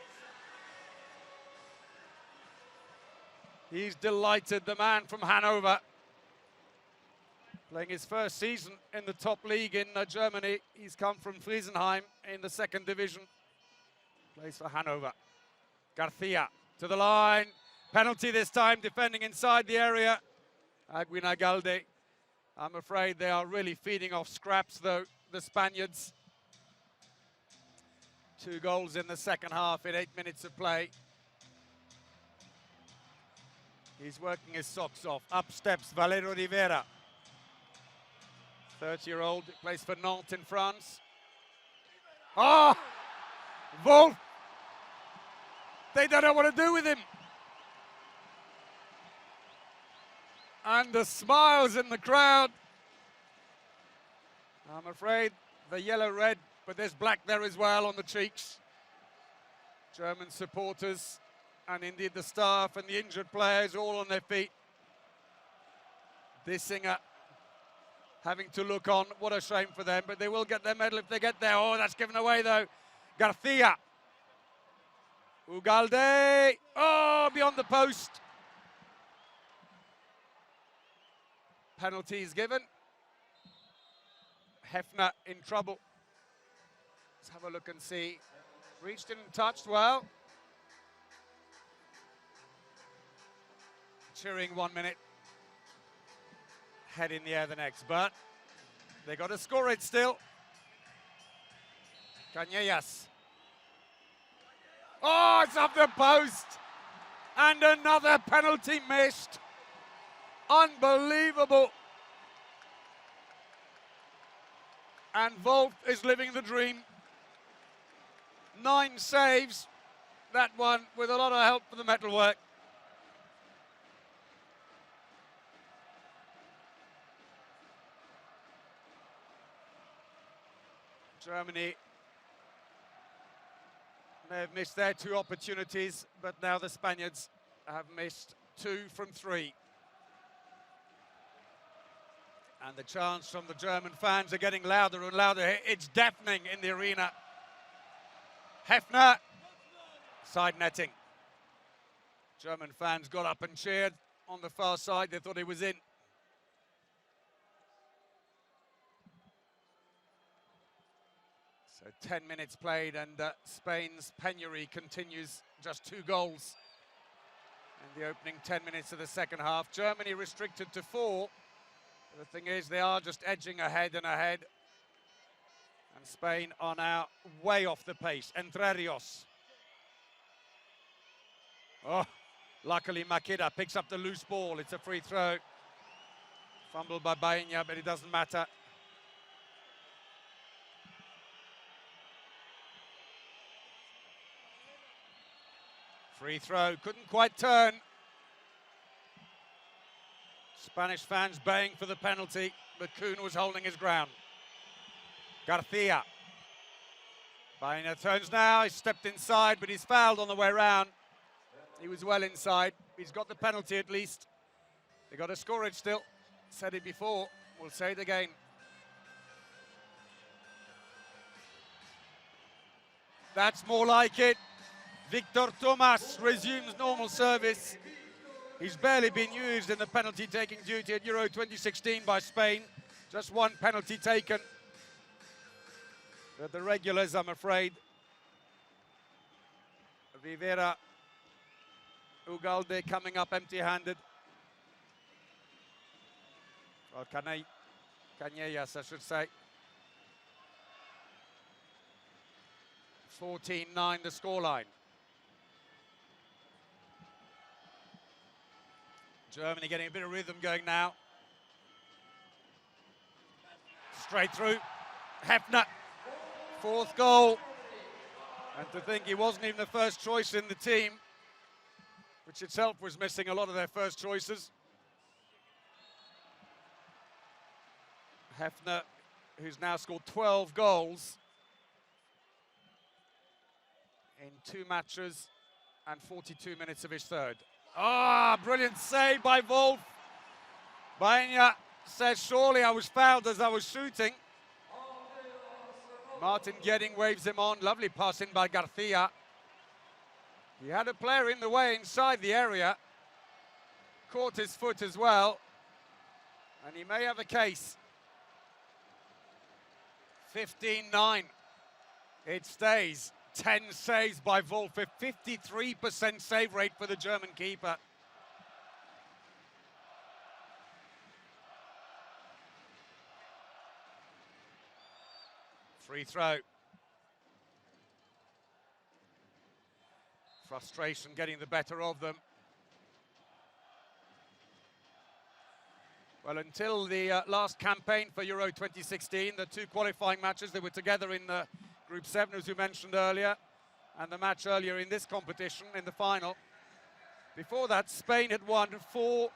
He's delighted, the man from Hanover. Playing his first season in the top league in Germany. He's come from Friesenheim in the second division. Plays for Hanover. Garcia to the line. Penalty this time, defending inside the area. Aguinalde. I'm afraid they are really feeding off scraps, though, the Spaniards. 2 goals in the second half in 8 minutes of play. He's working his socks off. Up steps Valero Rivera. 30-year-old, plays for Nantes in France. Oh! Wolf! They don't know what to do with him. And the smiles in the crowd. I'm afraid the yellow-red, but there's black there as well on the cheeks. German supporters, and indeed the staff and the injured players all on their feet. Dissinger having to look on. What a shame for them, but they will get their medal if they get there. Oh, that's given away though. Garcia. Ugalde. Oh, beyond the post. Penalty is given. Hefner in trouble. Let's have a look and see. Reached in and touched well. Cheering 1 minute. Head in the air the next, but they got to score it still. Cañellas. Oh, it's off the post. And another penalty missed. Unbelievable. And Wolf is living the dream. 9 saves. That one with a lot of help for the metalwork. Germany may have missed their 2 opportunities, but now the Spaniards have missed 2 from 3. And the chants from the German fans are getting louder and louder. It's deafening in the arena. Hefner, side netting. German fans got up and cheered on the far side. They thought he was in. So 10 minutes played, and Spain's penury continues. Just 2 goals in the opening 10 minutes of the second half. Germany restricted to 4. The thing is, they are just edging ahead and ahead. And Spain are now way off the pace. Entre Rios. Oh, luckily Makeda picks up the loose ball. It's a free throw. Fumbled by Baena, but it doesn't matter. Free throw, couldn't quite turn. Spanish fans baying for the penalty, but Kuhn was holding his ground. Garcia. Baena turns now, he stepped inside, but he's fouled on the way round. He was well inside. He's got the penalty at least. They got to score it still. Said it before, we'll say it again. That's more like it. Victor Thomas resumes normal service. He's barely been used in the penalty-taking duty at Euro 2016 by Spain. Just 1 penalty taken. But the regulars, I'm afraid. Rivera, Ugalde coming up empty-handed. Or Cañellas, I should say. 14-9 the scoreline. Germany getting a bit of rhythm going now. Straight through. Hefner, 4th goal. And to think he wasn't even the first choice in the team, which itself was missing a lot of their first choices. Hefner, who's now scored 12 goals in 2 matches and 42 minutes of his 3rd. Ah, brilliant save by Wolf. Baena says, surely I was fouled as I was shooting. Martin Gedding waves him on. Lovely pass in by Garcia. He had a player in the way inside the area. Caught his foot as well. And he may have a case. 15-9. It stays. 10 saves by Wolf. 53% save rate for the German keeper. Free throw. Frustration getting the better of them. Well, until the last campaign for Euro 2016, the two qualifying matches, they were together in Group 7, as you mentioned earlier, and the match earlier in this competition, in the final. Before that, Spain had won 4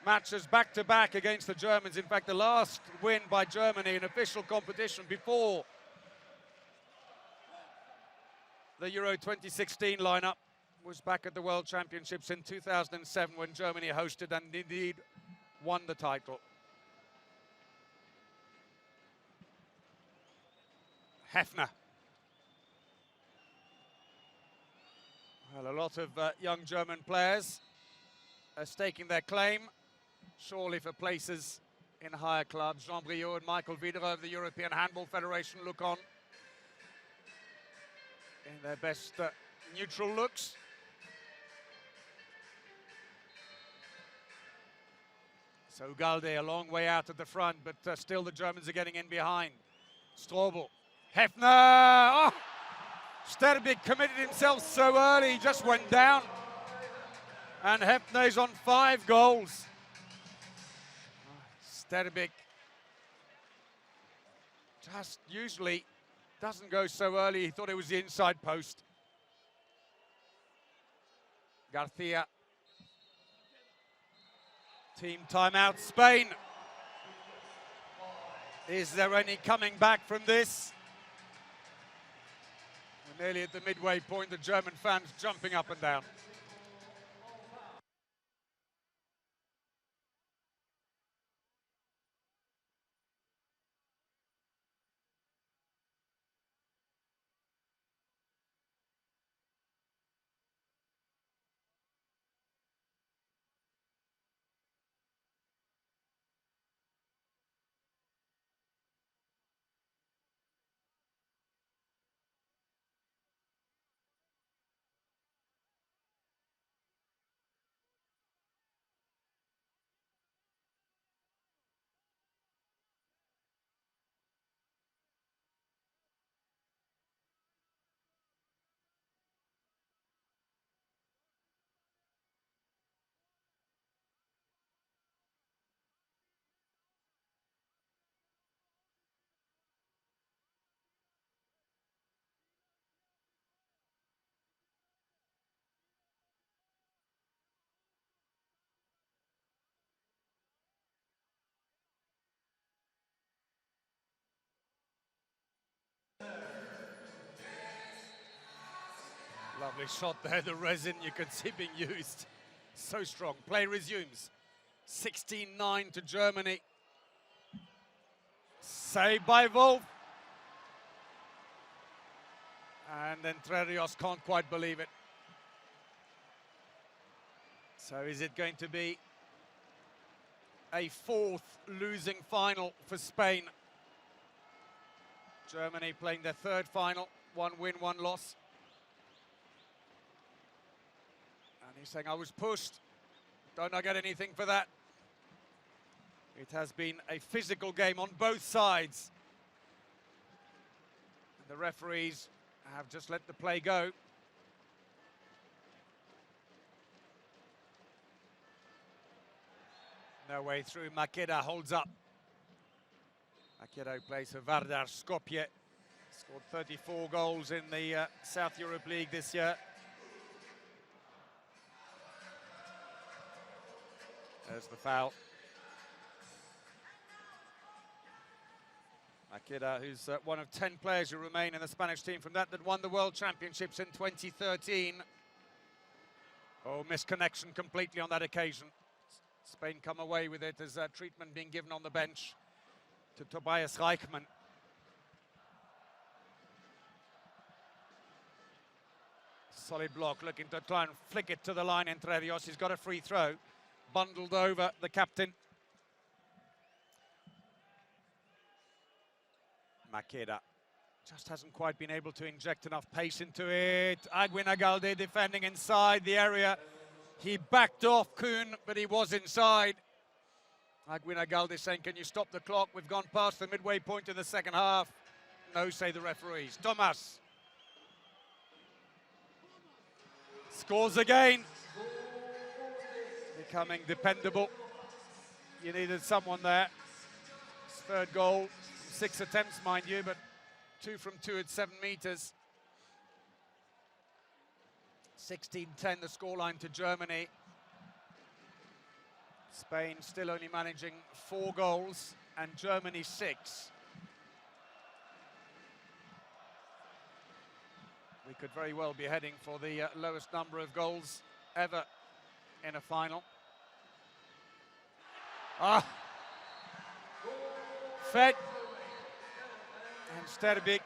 matches back-to-back against the Germans. In fact, the last win by Germany in official competition before the Euro 2016 lineup was back at the World Championships in 2007 when Germany hosted and indeed won the title. Hefner. Well, a lot of young German players are staking their claim, surely for places in higher clubs. Jean Briot and Michael Wiederer of the European Handball Federation look on in their best neutral looks. So Galde a long way out at the front, but still the Germans are getting in behind. Strobel. Hefner! Oh! Sterbik committed himself so early, he just went down. And Hefner's on 5 goals. Sterbik just usually doesn't go so early. He thought it was the inside post. Garcia. Team timeout, Spain. Is there any coming back from this? We're nearly at the midway point, the German fans jumping up and down. Lovely shot there, the resin you can see being used. So strong. Play resumes. 16-9 to Germany. Saved by Wolf. And Entre Rios can't quite believe it. So is it going to be a 4th losing final for Spain? Germany playing their 3rd final. 1 win, 1 loss. And he's saying, I was pushed. Don't I get anything for that? It has been a physical game on both sides. And the referees have just let the play go. No way through. Makeda holds up. Makeda plays for Vardar Skopje. Scored 34 goals in the South Europe League this year. There's the foul. Makeda, who's one of 10 players who remain in the Spanish team from that won the World Championships in 2013. Oh, misconnection completely on that occasion. Spain come away with it as treatment being given on the bench to Tobias Reichmann. Solid block, looking to try and flick it to the line. Entre Rios, he's got a free throw. Bundled over the captain. Makeda just hasn't quite been able to inject enough pace into it. Aguinagalde defending inside the area. He backed off Kuhn, but he was inside. Aguinagalde saying, can you stop the clock? We've gone past the midway point in the second half. No, say the referees. Thomas scores again. Becoming dependable. You needed someone there. His third goal, 6 attempts, mind you, but 2 from 2 at 7 meters. 16-10 the scoreline to Germany. Spain still only managing 4 goals and Germany 6. We could very well be heading for the lowest number of goals ever in a final. Fed. And Sterbik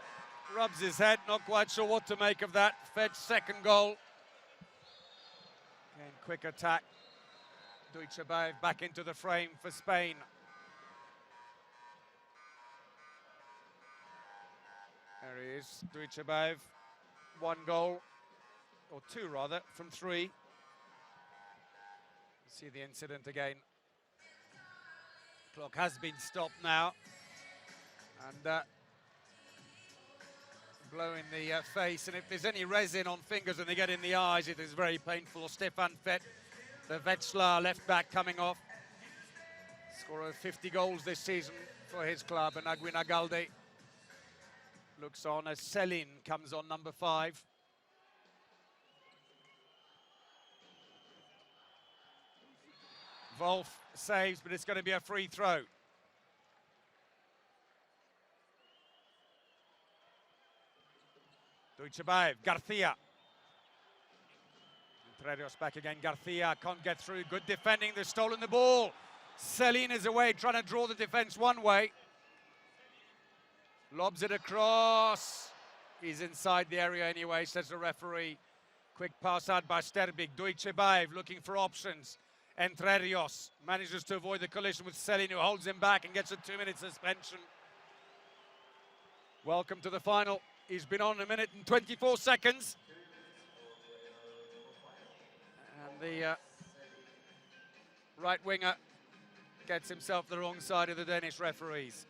rubs his head, not quite sure what to make of that. Fed's second goal. And quick attack. Duicebaev back into the frame for Spain. There he is, Duicebaev. 1 goal, or 2 rather, from 3. See the incident again. Clock has been stopped now. And blow in the face, and if there's any resin on fingers and they get in the eyes, it is very painful. Stefan Fett, the Wetzlar left back, coming off. Scorer of 50 goals this season for his club, and Aguinagalde looks on as Selin comes on, number 5. Wolf saves, but it's going to be a free throw. Duicebaev, Garcia. Entre Rios back again, Garcia can't get through. Good defending, they've stolen the ball. Selin is away, trying to draw the defense one way. Lobs it across. He's inside the area anyway, says the referee. Quick pass out by Sterbik. Duicebaev looking for options. Entre Rios manages to avoid the collision with Selin, who holds him back and gets a 2-minute suspension. Welcome to the final. He's been on 1 minute and 24 seconds. And the right winger gets himself the wrong side of the Danish referees.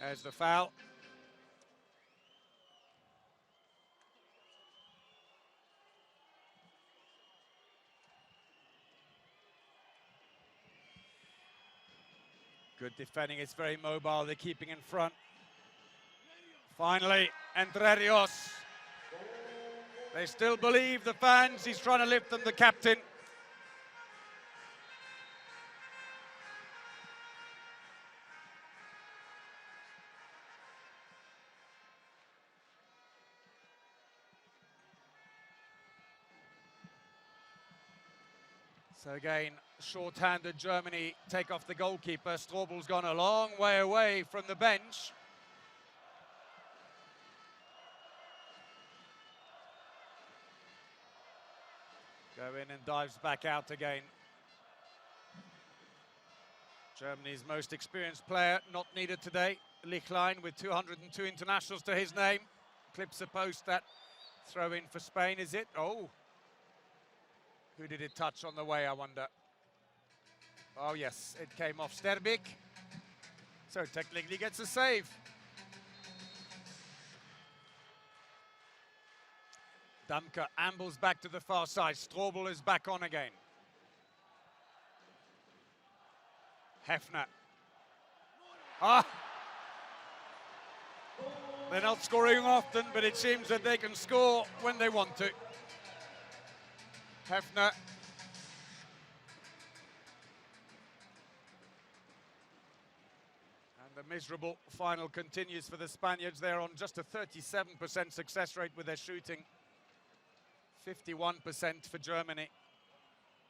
There's the foul. Good defending, it's very mobile, they're keeping in front. Finally, Entre Rios. They still believe, the fans, he's trying to lift them, the captain. So again, short-handed Germany take off the goalkeeper. Strobel's gone a long way away from the bench. Go in and dives back out again. Germany's most experienced player, not needed today. Lichtlein with 202 internationals to his name. Clips a post, that throw in for Spain, is it? Oh. Who did it touch on the way, I wonder? Oh yes, it came off Sterbik. So technically gets a save. Damke ambles back to the far side. Strobel is back on again. Hefner. They're not scoring often, but it seems that they can score when they want to. Hefner. And the miserable final continues for the Spaniards. They're on just a 37% success rate with their shooting. 51% for Germany.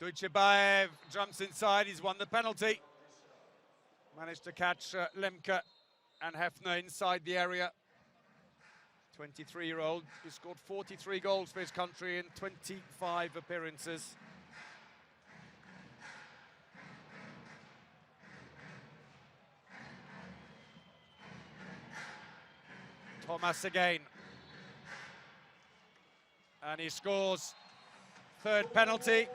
Duicebaev jumps inside, he's won the penalty. Managed to catch Lemke and Hefner inside the area. 23-year-old. He scored 43 goals for his country in 25 appearances. Thomas again. And he scores. Third penalty.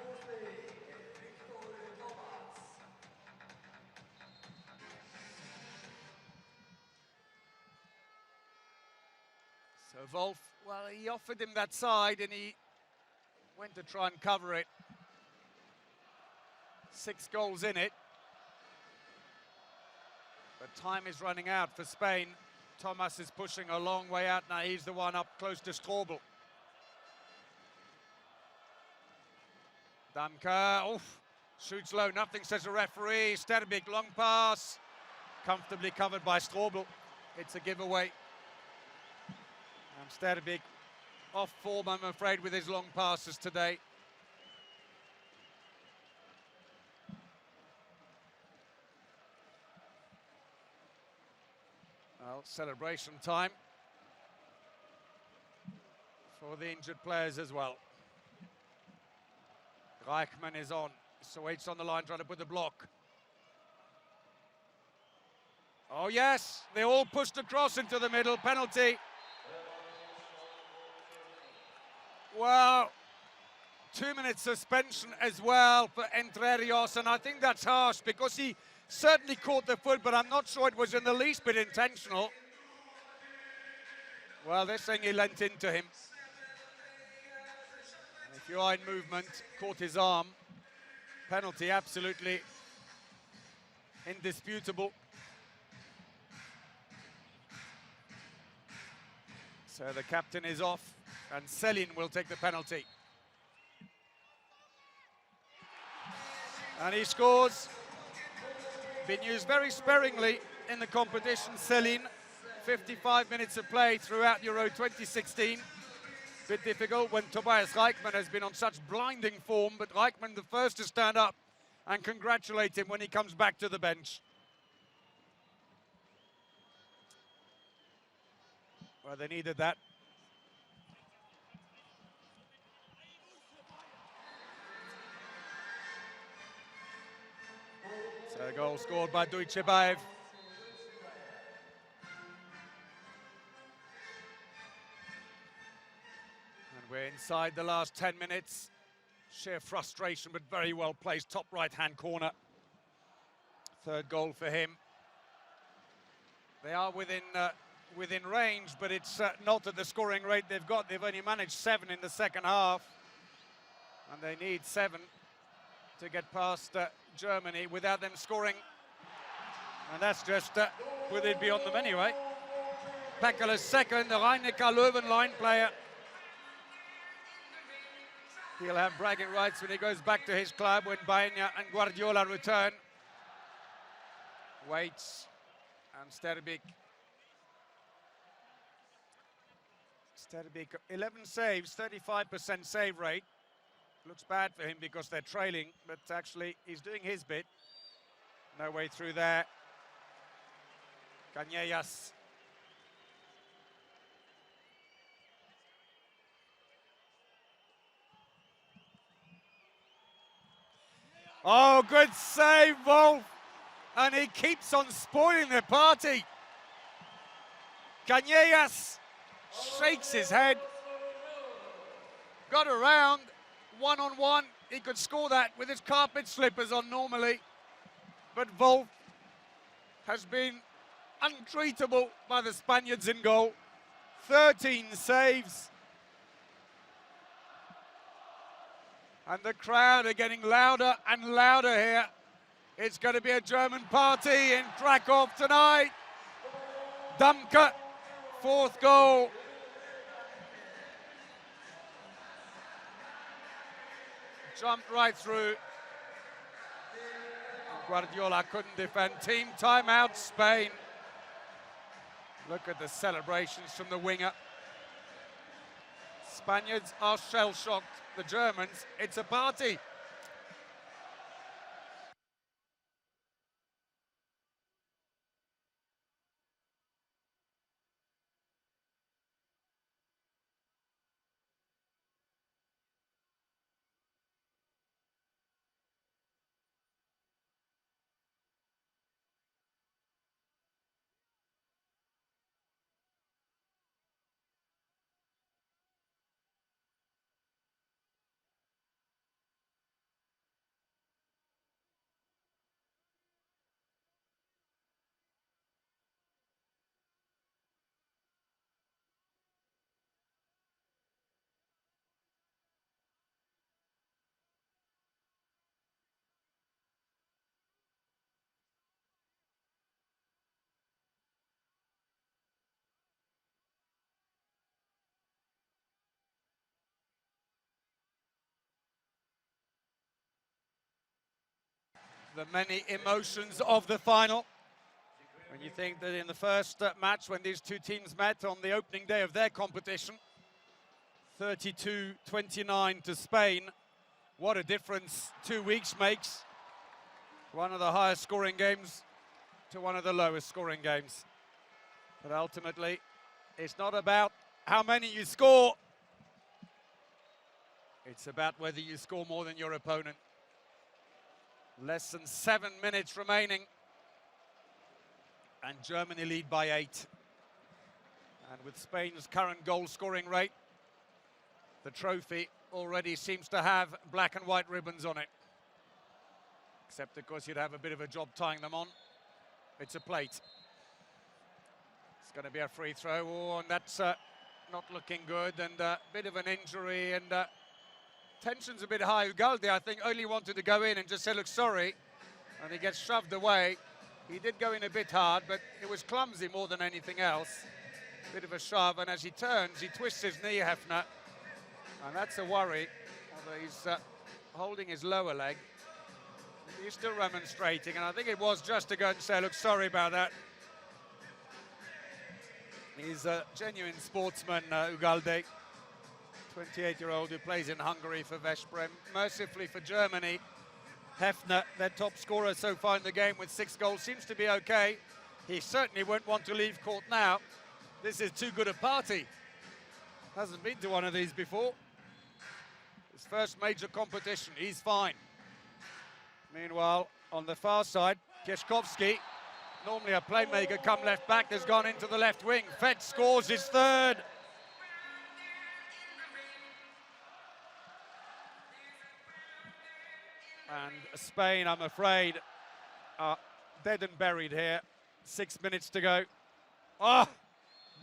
So Wolf, well, he offered him that side and he went to try and cover it. 6 goals in it. But time is running out for Spain. Thomas is pushing a long way out now. He's the one up close to Strobel. Damka, oof, shoots low, nothing, says the referee. Sterbik, long pass. Comfortably covered by Strobel. It's a giveaway. And Sterbik off form, I'm afraid, with his long passes today. Well, celebration time for the injured players as well. Reichmann is on. Soweit's on the line trying to put the block. Oh yes, they all pushed across into the middle. Penalty. Well, 2-minute suspension as well for Entre Rios, and I think that's harsh because he certainly caught the foot, but I'm not sure it was in the least bit intentional. Well, they're saying he leant into him. And if you are in movement, caught his arm. Penalty, absolutely indisputable. So the captain is off, and Selin will take the penalty. And he scores. Been used very sparingly in the competition, Selin. 55 minutes of play throughout Euro 2016. Bit difficult when Tobias Reichmann has been on such blinding form, but Reichmann the first to stand up and congratulate him when he comes back to the bench. Well, they needed that. So a goal scored by Dujcebaev. And we're inside the last 10 minutes. Sheer frustration, but very well placed, top right-hand corner. Third goal for him. They are within range, but it's not at the scoring rate they've got. They've only managed 7 in the second half, and they need 7 to get past Germany without them scoring. And that's just put it beyond them anyway. Pekala's second, the Rhein-Neckar-Löwen line player. He'll have bragging rights when he goes back to his club when Baena and Guardiola return. Waits and Sterbik. Sterbik, 11 saves, 35% save rate. Looks bad for him because they're trailing, but actually he's doing his bit. No way through there. Canellas. Oh, good save, Wolf. And he keeps on spoiling the party. Canellas shakes his head. Got around. One-on-one, he could score that with his carpet slippers on normally. But Wolf has been untreatable by the Spaniards in goal. 13 saves. And the crowd are getting louder and louder here. It's going to be a German party in Krakow tonight. Damka, 4th goal. Jumped right through. Guardiola couldn't defend. Team timeout, Spain. Look at the celebrations from the winger. Spaniards are shell-shocked. The Germans, it's a party. the many emotions of the final. When you think that in the first match, when these two teams met on the opening day of their competition, 32-29 to Spain, what a difference 2 weeks makes. One of the highest scoring games to one of the lowest scoring games. But ultimately, it's not about how many you score. It's about whether you score more than your opponent. Less than 7 minutes remaining. And Germany lead by 8. And with Spain's current goal scoring rate, the trophy already seems to have black and white ribbons on it. Except, of course, you'd have a bit of a job tying them on. It's a plate. It's going to be a free throw. Oh, and that's not looking good. And a bit of an injury. And tension's a bit high. Ugalde, I think, only wanted to go in and just say, look, sorry. And he gets shoved away. He did go in a bit hard, but it was clumsy more than anything else. Bit of a shove. And as he turns, he twists his knee, Hefner. And that's a worry. Although he's holding his lower leg. He's still remonstrating, and I think it was just to go and say, look, sorry about that. He's a genuine sportsman, Ugalde, 28-year-old who plays in Hungary for Veszprém. Mercifully for Germany, Hefner, their top scorer so far in the game with 6 goals, seems to be okay. He certainly won't want to leave court now. This is too good a party. Hasn't been to one of these before. His first major competition, he's fine. Meanwhile, on the far side, Pieszkowski, normally a playmaker, come left back, has gone into the left wing. Fed scores his 3rd. And Spain, I'm afraid, are dead and buried here. 6 minutes to go. Oh,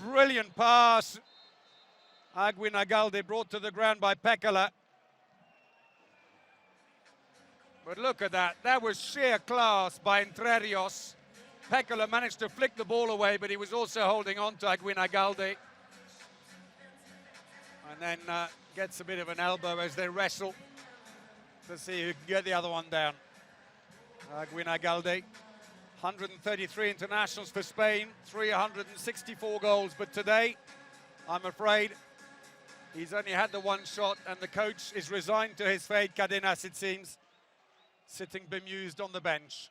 brilliant pass. Aguinalde brought to the ground by Pekola. But look at that. That was sheer class by Entre Rios. Pekola managed to flick the ball away, but he was also holding on to Aguinalde. And then gets a bit of an elbow as they wrestle to see who can get the other one down. Aguinalde, 133 internationals for Spain, 364 goals. But today, I'm afraid, he's only had the one shot, and the coach is resigned to his fate, Cadenas, it seems. Sitting bemused on the bench.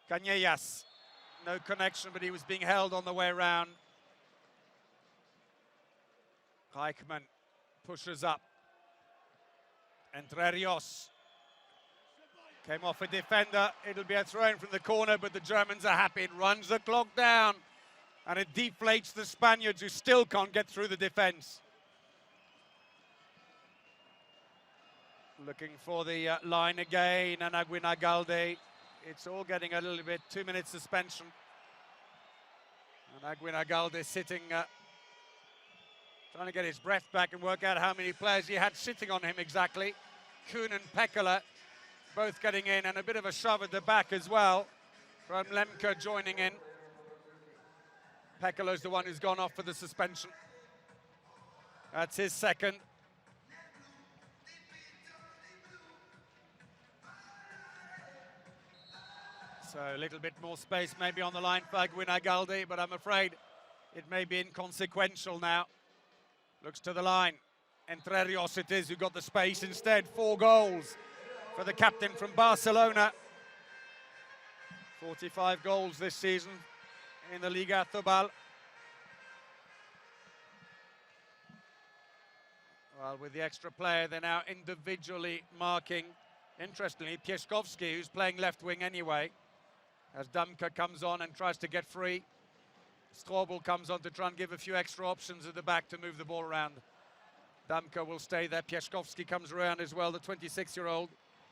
Canellas, no connection, but he was being held on the way around. Reichmann pushes up. Entre Rios came off a defender. It'll be a throw-in from the corner, but the Germans are happy. It runs the clock down, and it deflates the Spaniards, who still can't get through the defense. Looking for the line again, and Aguinalde. It's all getting a little bit 2 minute suspension. And Aguinalde sitting, trying to get his breath back and work out how many players he had sitting on him exactly. Kuhn and Pekola both getting in, and a bit of a shove at the back as well from Lemke joining in. Pekola's the one who's gone off for the suspension. That's his 2nd. So a little bit more space maybe on the line for Aguinalde, but I'm afraid it may be inconsequential now. Looks to the line. Entre Rios it is who got the space instead. 4 goals for the captain from Barcelona. 45 goals this season in the Liga Thobal. Well, with the extra player, they're now individually marking. Interestingly, Pieszkowski, who's playing left wing anyway, as Damka comes on and tries to get free. Strobel comes on to try and give a few extra options at the back to move the ball around. Damka will stay there. Pieszkowski comes around as well, the 26-year-old.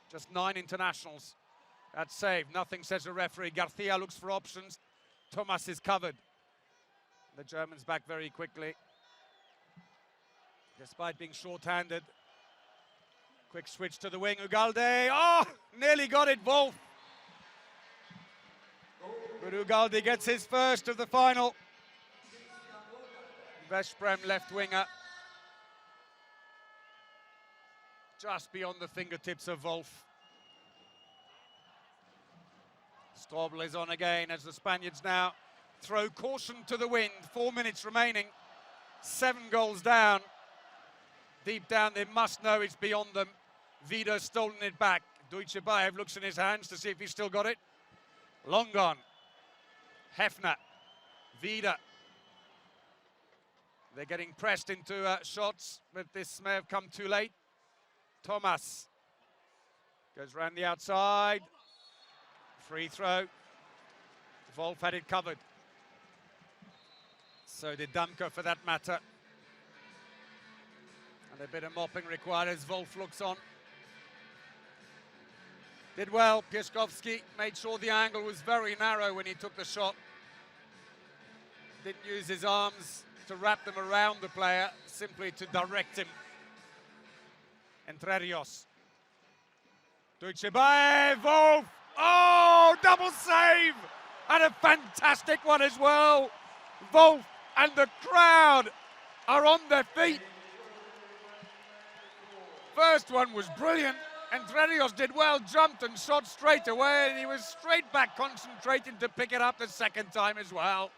Just 9 internationals. That's saved. Nothing, says the referee. Garcia looks for options. Thomas is covered. The Germans back very quickly, despite being short-handed. Quick switch to the wing. Ugalde. Oh, nearly got it, Wolf. But Ugalde gets his 1st of the final. Veszprém left winger. Just beyond the fingertips of Wolf. Strobel is on again as the Spaniards now throw caution to the wind. 4 minutes remaining, 7 goals down. Deep down, they must know it's beyond them. Vida's stolen it back. Dujcebaev looks in his hands to see if he's still got it. Long gone. Hefner. Vida. They're getting pressed into shots, but this may have come too late. Thomas goes round the outside. Free throw. Wolf had it covered. So did Damka, for that matter. And a bit of mopping required as Wolf looks on. Did well, Pieszkowski made sure the angle was very narrow when he took the shot. Didn't use his arms to wrap them around the player, simply to direct him. Entre Rios. Dujcebaev, Wolf! Oh, double save! And a fantastic one as well. Wolf and the crowd are on their feet. First one was brilliant. Entre Rios did well, jumped and shot straight away, and he was straight back concentrating to pick it up the second time as well.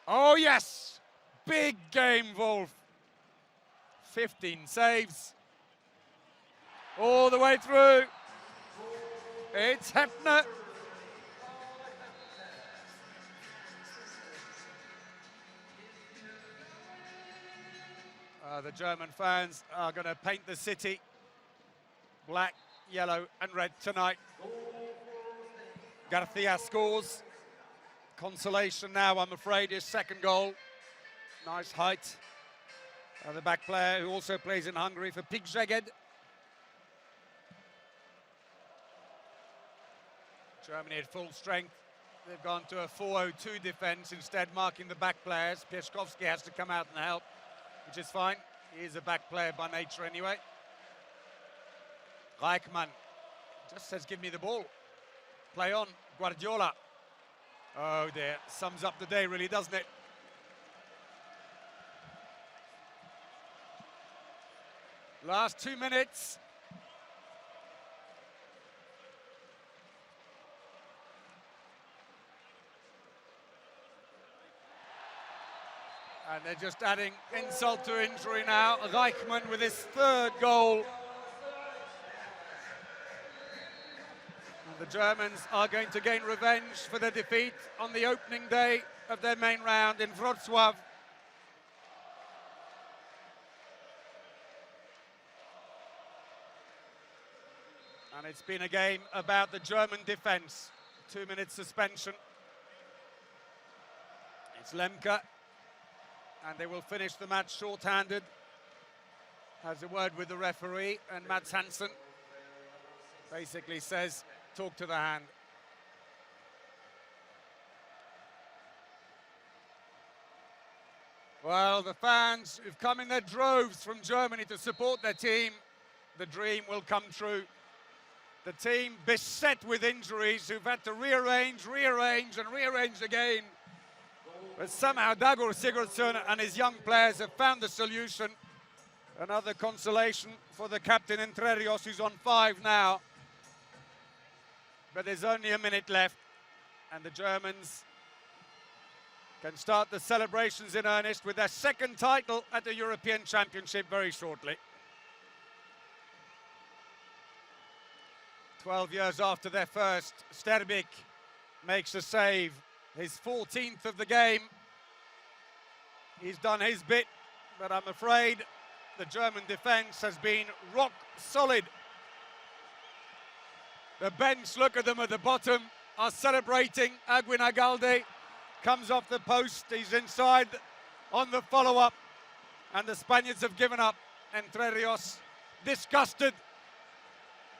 Oh yes, big game, Wolf. 15 saves. All the way through. It's Hefner. The German fans are going to paint the city black, yellow and red tonight. Garcia scores. Consolation now, I'm afraid, his second goal. Nice height. The back player who also plays in Hungary for Pikszeged. Germany at full strength. They've gone to a 4-0-2 defense, instead marking the back players. Pieszkowski has to come out and help, which is fine. He is a back player by nature anyway. Reichmann just says, give me the ball. Play on, Guardiola. Oh dear, sums up the day really, doesn't it? Last 2 minutes. And they're just adding insult to injury now. Reichmann with his third goal. And the Germans are going to gain revenge for their defeat on the opening day of their main round in Wrocław. And it's been a game about the German defense. 2 minute suspension. It's Lemke. And they will finish the match short-handed. Has a word with the referee, and Mads Hansen basically says, talk to the hand. Well, the fans who've come in their droves from Germany to support their team, the dream will come true. The team beset with injuries, who've had to rearrange again. But somehow Dagur Sigurdsson and his young players have found the solution. Another consolation for the captain Entre Rios, who's on 5 now. But there's only a minute left, and the Germans can start the celebrations in earnest with their second title at the European Championship very shortly. 12 years after their first, Sterbik makes a save. His 14th of the game. He's done his bit, but I'm afraid the German defense has been rock solid. The bench, look at them at the bottom, are celebrating. Aguin Agalde comes off the post. He's inside on the follow-up, and the Spaniards have given up. Entre Rios disgusted.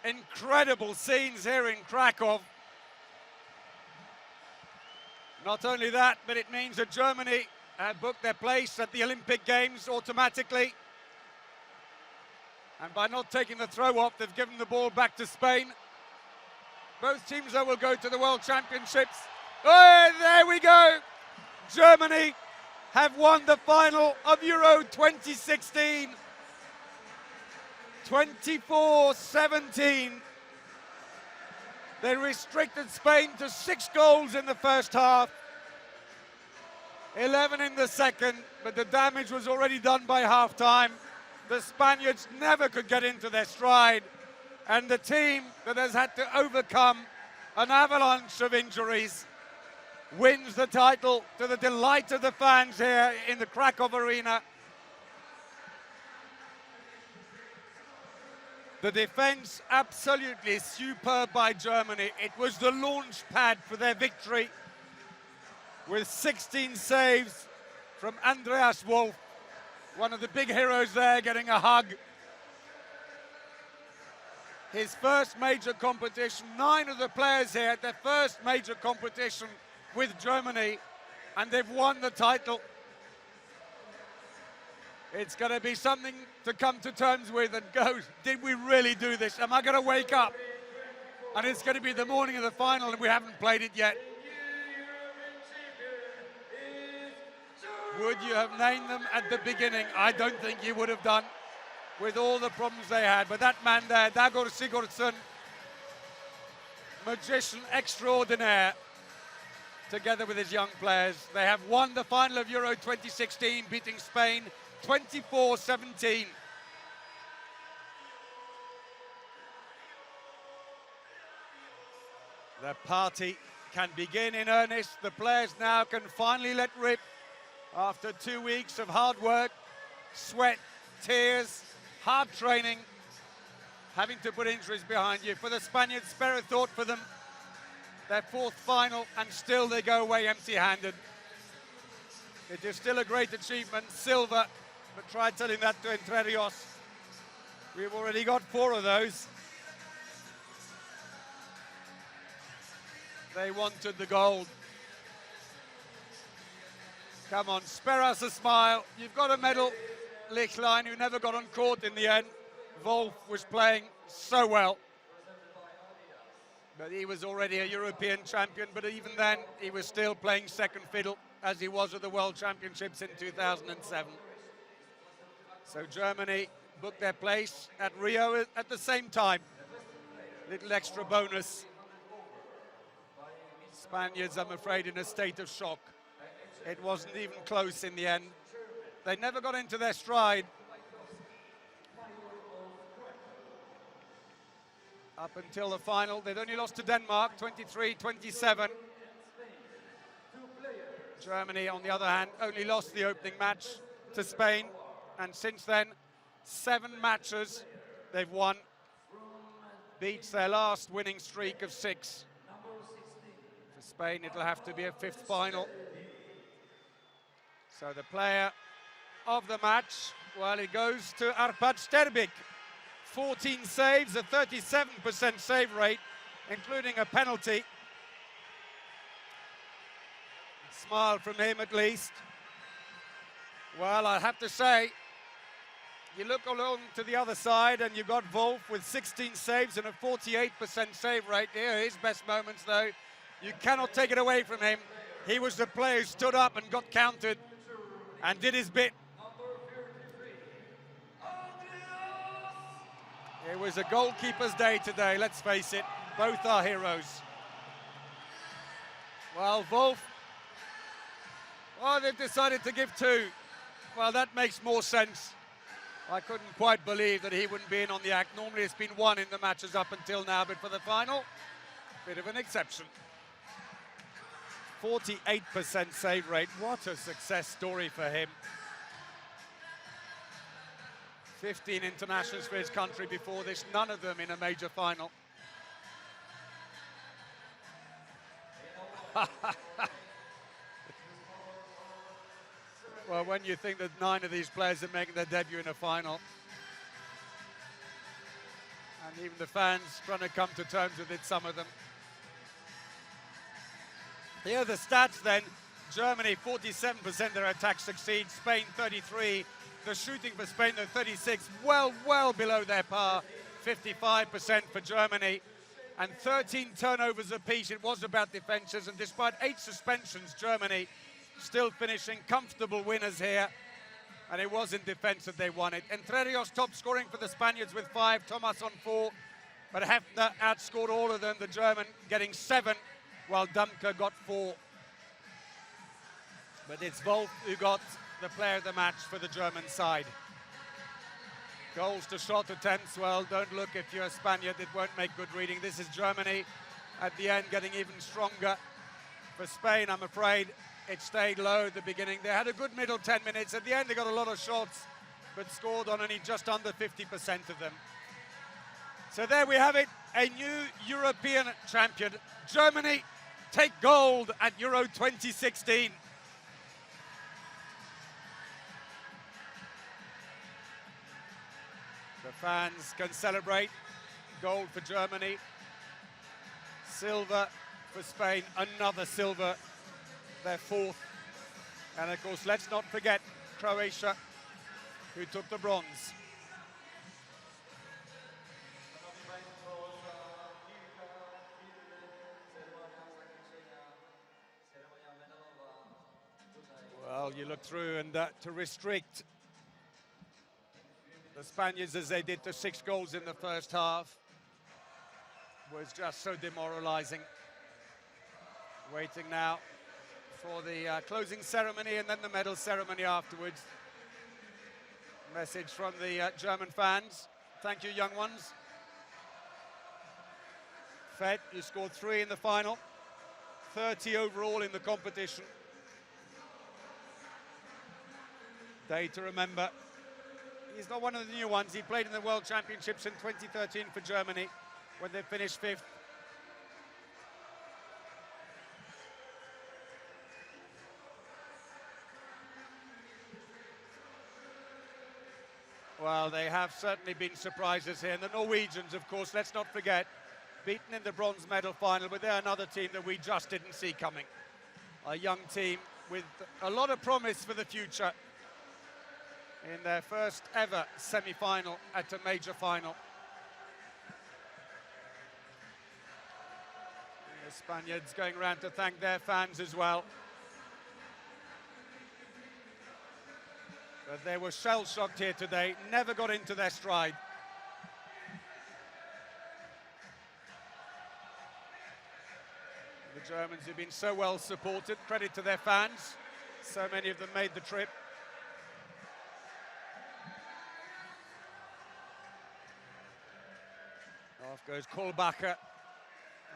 Incredible scenes here in Krakow. Not only that, but it means that Germany have booked their place at the Olympic Games automatically. And by not taking the throw off, they've given the ball back to Spain. Both teams, though, will go to the World Championships. Oh, there we go! Germany have won the final of Euro 2016. 24-17. They restricted Spain to 6 goals in the first half, 11 in the second, but the damage was already done by half-time. The Spaniards never could get into their stride, and the team that has had to overcome an avalanche of injuries wins the title to the delight of the fans here in the Krakow Arena. The defense absolutely superb by Germany. It was the launch pad for their victory, with 16 saves from Andreas Wolf, one of the big heroes there, getting a hug. His first major competition, 9 of the players here at their first major competition with Germany, and they've won the title. It's going to be something to come to terms with and go, did we really do this? Am I going to wake up and it's going to be the morning of the final and we haven't played it yet? Would you have named them at the beginning? I don't think you would have done, with all the problems they had. But that man there, Dagur Sigurdsson, magician extraordinaire, together with his young players. They have won the final of Euro 2016, beating Spain 24-17. The party can begin in earnest. The players now can finally let rip after 2 weeks of hard work, sweat, tears, hard training, having to put injuries behind you. For the Spaniards, spare a thought for them. Their 4th final, and still they go away empty-handed. It is still a great achievement, silver, but try telling that to Entre Rios. We've already got 4 of those. They wanted the gold. Come on, spare us a smile. You've got a medal. Lichtlein, who never got on court in the end. Wolf was playing so well. But he was already a European champion, but even then, he was still playing second fiddle, as he was at the World Championships in 2007. So Germany booked their place at Rio at the same time. Little extra bonus. Spaniards, I'm afraid, in a state of shock. It wasn't even close in the end. They never got into their stride. Up until the final, they'd only lost to Denmark, 23-27. Germany, on the other hand, only lost the opening match to Spain. And since then, 7 matches they've won. Beats their last winning streak of 6. For Spain, it'll have to be a 5th final. So the player of the match, well, it goes to Arpad Sterbik. 14 saves, a 37% save rate, including a penalty. Smile from him at least. Well, I have to say, you look along to the other side and you've got Wolf with 16 saves and a 48% save rate. Here are his best moments though. You cannot take it away from him. He was the player who stood up and got counted and did his bit. It was a goalkeeper's day today, let's face it. Both are heroes. Well, Wolf, they've decided to give 2. Well, that makes more sense. I couldn't quite believe that he wouldn't be in on the act. Normally it's been 1 in the matches up until now, but for the final, bit of an exception. 48% save rate, what a success story for him. 15 internationals for his country before this, none of them in a major final. Well, when you think that 9 of these players are making their debut in a final, and even the fans trying to come to terms with it, some of them. Here are the stats then. Germany, 47% their attack succeeds. Spain, 33%. The shooting for Spain, they're 36%. Well below their par. 55% for Germany. And 13 turnovers apiece. It was about defences. And despite 8 suspensions, Germany still finishing comfortable winners here. And it was in defence that they won it. Entre Rios top scoring for the Spaniards with 5. Thomas on 4. But Hefner outscored all of them, the German getting 7, while Dumke got 4. But it's Wolf who got the player of the match for the German side. Goals to shot attempts, well, don't look if you're a Spaniard, it won't make good reading. This is Germany at the end getting even stronger. For Spain, I'm afraid, it stayed low at the beginning. They had a good middle 10 minutes. At the end, they got a lot of shots, but scored on only just under 50% of them. So there we have it, a new European champion. Germany take gold at Euro 2016. The fans can celebrate. Gold for Germany. Silver for Spain, another silver, their 4th. And of course, let's not forget Croatia, who took the bronze. Well, you look through and to restrict the Spaniards as they did to 6 goals in the first half was just so demoralizing. Waiting now for the closing ceremony and then the medal ceremony afterwards. Message from the German fans. Thank you, young ones. Fed, you scored 3 in the final, 30 overall in the competition. Day to remember. He's not one of the new ones. He played in the World Championships in 2013 for Germany when they finished 5th. Well, they have certainly been surprises here. And the Norwegians, of course, let's not forget, beaten in the bronze medal final, but they're another team that we just didn't see coming. A young team with a lot of promise for the future in their first ever semi-final at a major final. The Spaniards going around to thank their fans as well. But they were shell-shocked here today, never got into their stride. The Germans have been so well supported, credit to their fans. So many of them made the trip. Off goes Kohlbacher.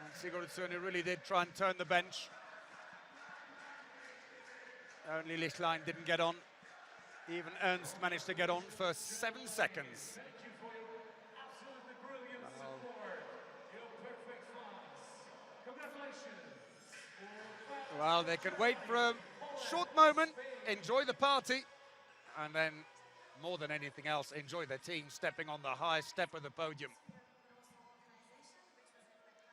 And Sigurdsson really did try and turn the bench. Only Lichtlein didn't get on. Even Ernst managed to get on for 7 seconds. Well, they can wait for a short moment, enjoy the party, and then, more than anything else, enjoy their team stepping on the highest step of the podium.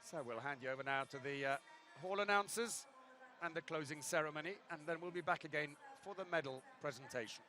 So we'll hand you over now to the hall announcers and the closing ceremony, and then we'll be back again for the medal presentation.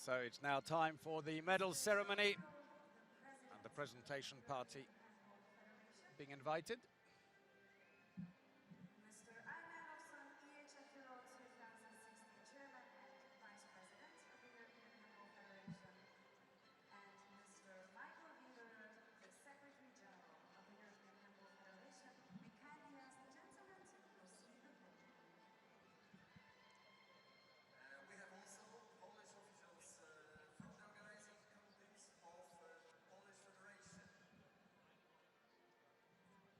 So it's now time for the medal ceremony and the presentation party being invited. Mr. EHF Euro 2016 Chairman and Vice President of the European Handball Federation, and Mr. Michael Wieler, the Secretary General of the European Handball Federation, we kindly ask the gentlemen to proceed the podium. We have also Polish officials from the organizing committees of Polish Federation.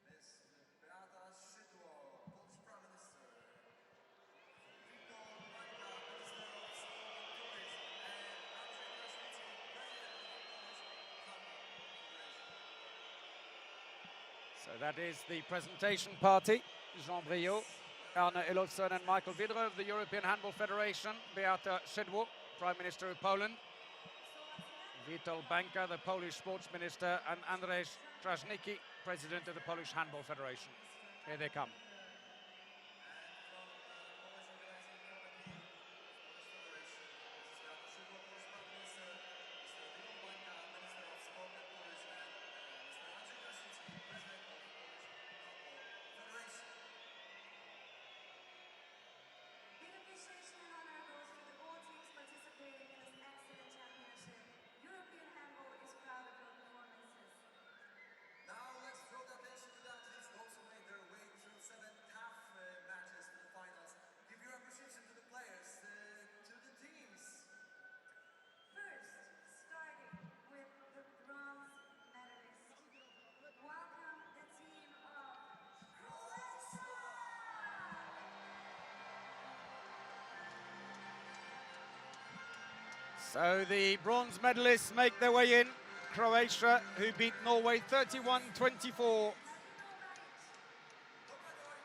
Ms. Beata Szydło, Polish Prime Minister. Wito Majka, Minister of Sport and Tourism. And Andrzej Kraśnicki, President of the Polish Handball Federation. So that is the presentation party. Jean Briot, Arne Elofsson and Michael Wieler of the European Handball Federation, Beata Szydło, Prime Minister of Poland, Witold Bańka, the Polish Sports Minister, and Andrzej Kraśnicki, President of the Polish Handball Federation. Here they come. Big appreciation and honor goes to all teams participating in this excellent championship. European handball is proud of your performances. Now let's draw the attention to the athletes who also made their way through 7 tough matches to the finals. Give your appreciation to the players, to the teams. First, starting with the bronze medalist. Welcome the team of Croatia! So the bronze medalists make their way in. Croatia, who beat Norway 31-24.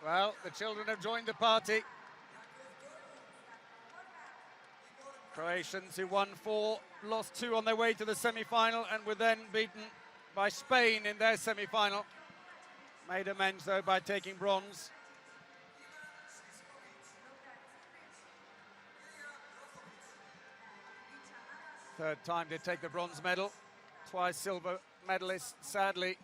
Well, the children have joined the party. Croatians who won 4, lost 2 on their way to the semi-final and were then beaten by Spain in their semi-final. Made amends though by taking bronze. Third time they take the bronze medal. Twice silver medalists, sadly,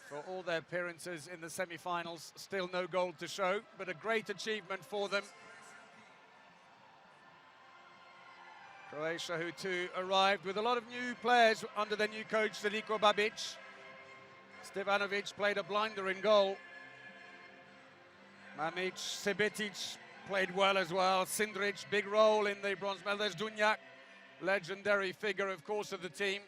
for all their appearances in the semi-finals. Still no gold to show, but a great achievement for them. Croatia, who too arrived with a lot of new players under their new coach, Zeljko Babic. Stevanovic played a blinder in goal. Mamic, Sebetic played well as well. Sindric, big role in the bronze medal. There's Dunjak, legendary figure, of course, of the team.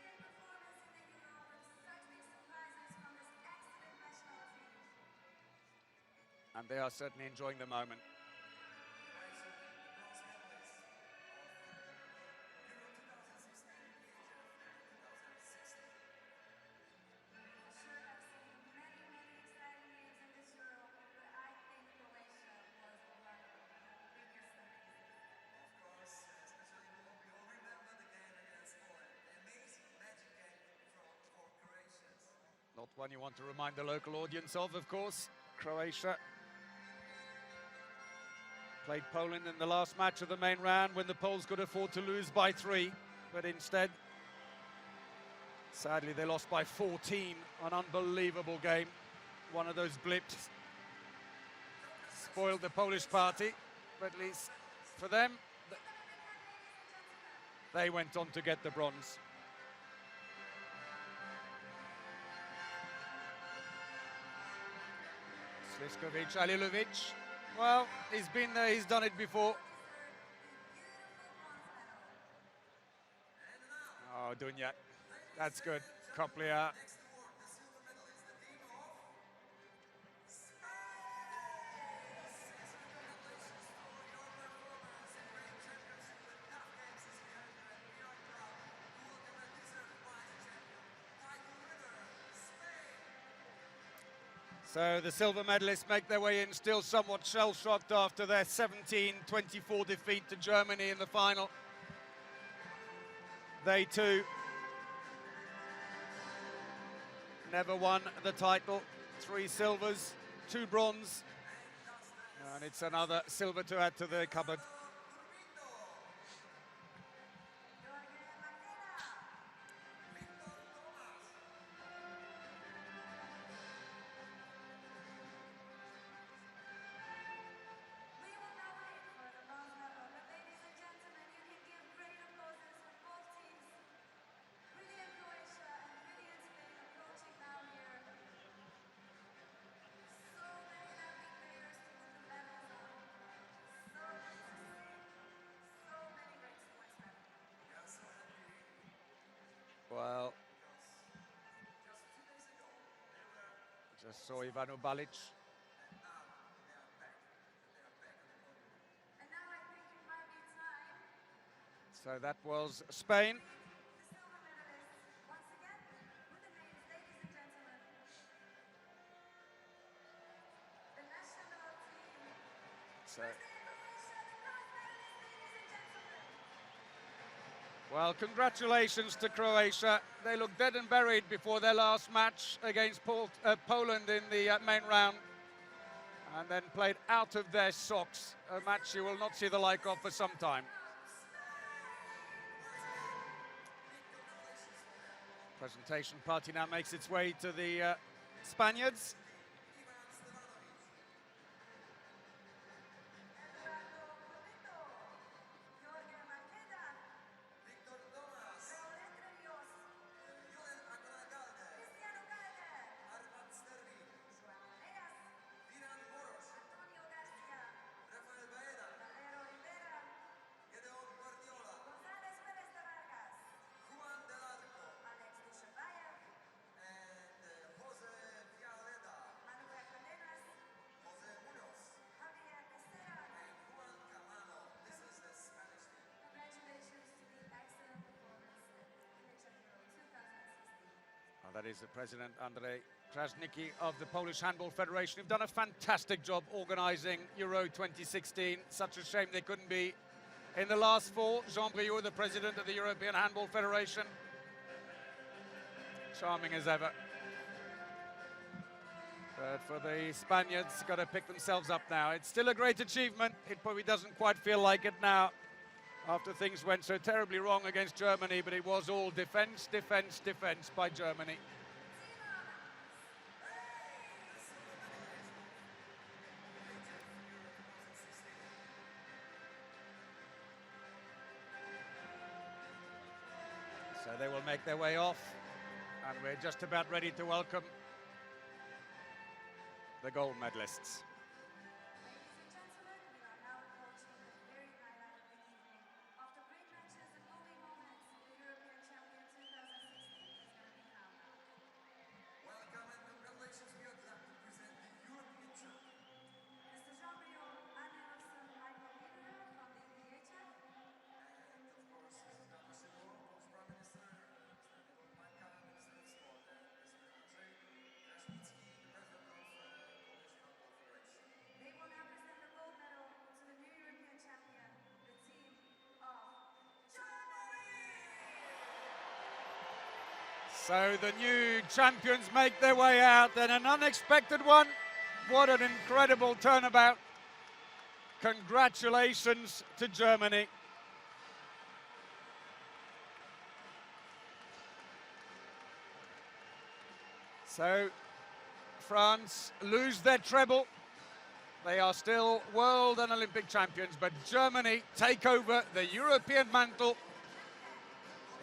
And they are certainly enjoying the moment. Not one you want to remind the local audience of course. Croatia played Poland in the last match of the main round when the Poles could afford to lose by 3, but instead, sadly, they lost by 14. An unbelievable game. One of those blips spoiled the Polish party, but at least for them, they went on to get the bronze. Sliskovic, Alilovic. Well, he's been there, he's done it before. Oh, Dunjak. That's good. Koplia. So the silver medalists make their way in, still somewhat shell-shocked after their 17-24 defeat to Germany in the final. They too never won the title. 3 silvers, 2 bronze, and it's another silver to add to the cupboard. Just saw Ivano Balic. And now I think it might be time. So that was Spain. The silver medalists, once again, with the names, ladies and gentlemen. The national team. So, Brazil, Croatia, the bronze medalists, ladies and gentlemen. well, congratulations to Croatia. They looked dead and buried before their last match against Poland in the main round, and then played out of their socks. A match you will not see the like of for some time. Presentation party now makes its way to the Spaniards. Eduardo Covito, Jorge Marqueda, Victor Thomas, Raúl Entre Ríos, Julen Aguinalde, Cristiano Calder, Armand Stervi, Joan Venegas, Diran Moros, Antonio Garcia, Rafael Baena, Valero Rivera, Gedeon Guardiola, González Pérez de Vargas, Juan del Arco, Alex Dushabayev, and Jose Vialeda, Manuel Cadenas, Jose Munoz, Javier Becerra. and Juan Camano. This is the Spanish team. Congratulations to the excellent performance at EHF Euro 2016. Well, that is the president, Andrzej Krasnicki of the Polish Handball Federation, who've done a fantastic job organising Euro 2016. Such a shame they couldn't be in the last four. Jean Briot, the president of the European Handball Federation. Charming as ever. But for the Spaniards, got to pick themselves up now. It's still a great achievement. It probably doesn't quite feel like it now after things went so terribly wrong against Germany, but it was all defence, defence, defence by Germany. So they will make their way off, and we're just about ready to welcome the gold medalists. Ladies and gentlemen, we are now approaching the very highlight of the evening. After great matches and moving moments, the European champion 2016 is going to be crowned. Welcome and congratulations. We are glad to present the European champion. Mr. Jean Briot, Anne Nelson, Michael Wiener from the EHF, And of course, Mrs. Beata Szydło, Polish Prime Minister, Mr. Nicole Majka, Minister of Sport, and Mr. Andrzej Kraśnicki, the President of Polish Handball Federation. they will now present the gold medal to the new European champion, the team of Germany! So the new champions make their way out, and an unexpected one. What an incredible turnabout. Congratulations to Germany. So France lose their treble. They are still world and Olympic champions, but Germany take over the European mantle,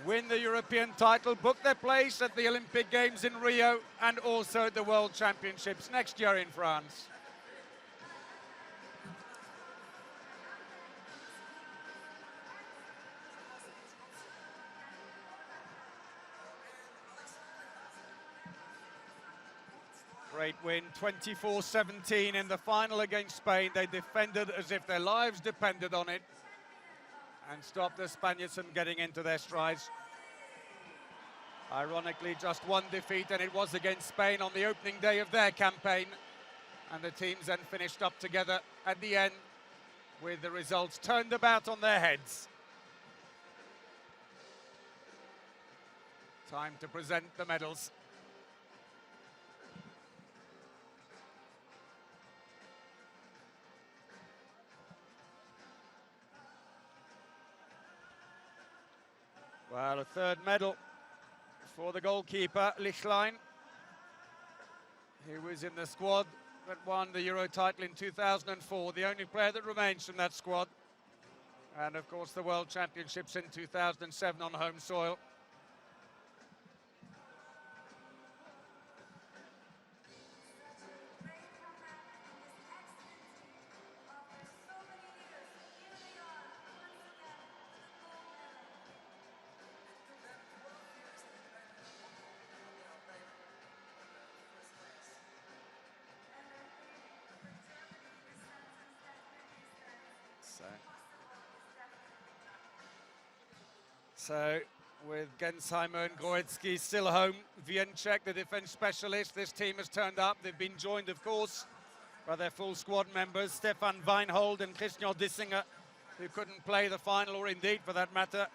win the European title, book their place at the Olympic Games in Rio and also the World Championships next year in France. Great win, 24-17 in the final against Spain. They defended as if their lives depended on it and stopped the Spaniards from getting into their strides. Ironically, just one defeat, and it was against Spain on the opening day of their campaign. And the teams then finished up together at the end with the results turned about on their heads. Time to present the medals. Well, a third medal for the goalkeeper, Lichtlein. He was in the squad that won the Euro title in 2004, the only player that remains from that squad. And of course the World Championships in 2007 on home soil. Great comeback in this excellent team. After so many years, here they are once again with a gold medal. It took them 12 years to defend the gold medal. They are back in the first place. So with Gensheimer and Goretzky still home, Vienczek, the defense specialist, this team has turned up. They've been joined, of course, by their full squad members, Stefan Weinhold and Christian Dissinger, who couldn't play the final, or indeed, for that matter,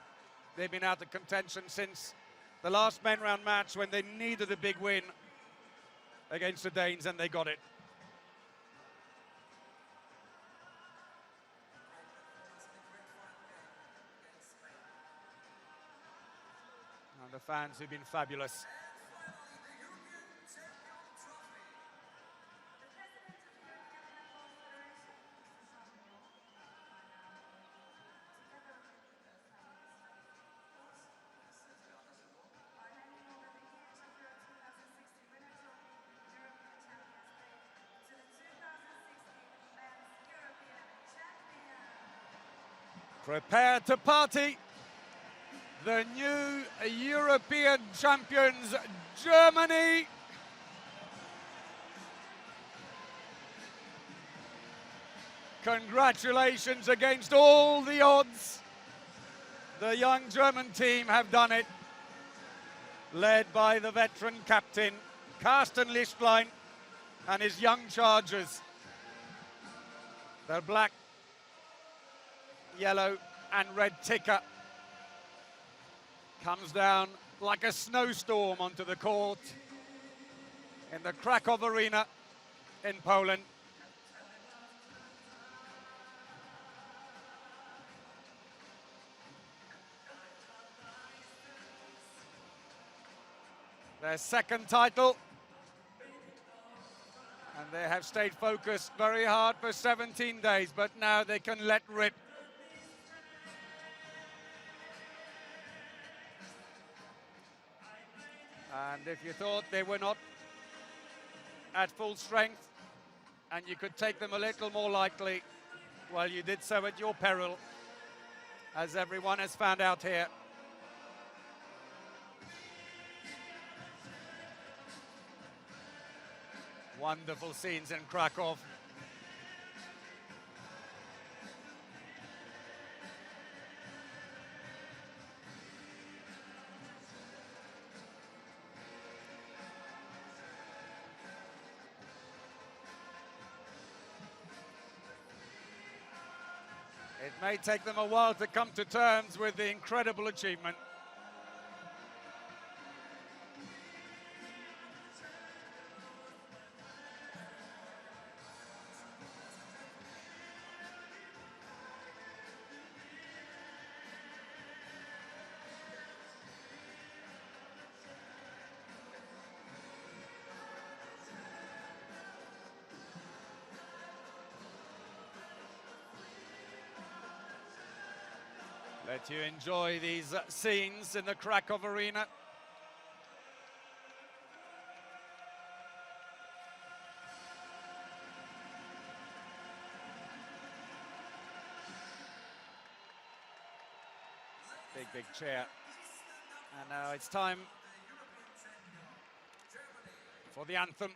they've been out of contention since the last main round match when they needed a big win against the Danes, and they got it. And the fans have been fabulous. Prepare to party. The new European champions, Germany. Congratulations against all the odds. The young German team have done it, led by the veteran captain, Carsten Lichtlein, and his young chargers. The black, yellow and red ticker comes down like a snowstorm onto the court in the Krakow Arena in Poland. Their second title, and they have stayed focused very hard for 17 days, but now they can let rip. And if you thought they were not at full strength and you could take them a little more lightly, well, you did so at your peril, as everyone has found out here. Wonderful scenes in Krakow. It may take them a while to come to terms with the incredible achievement. Let you enjoy these scenes in the Krakow Arena. Big cheer. And now it's time for the anthem.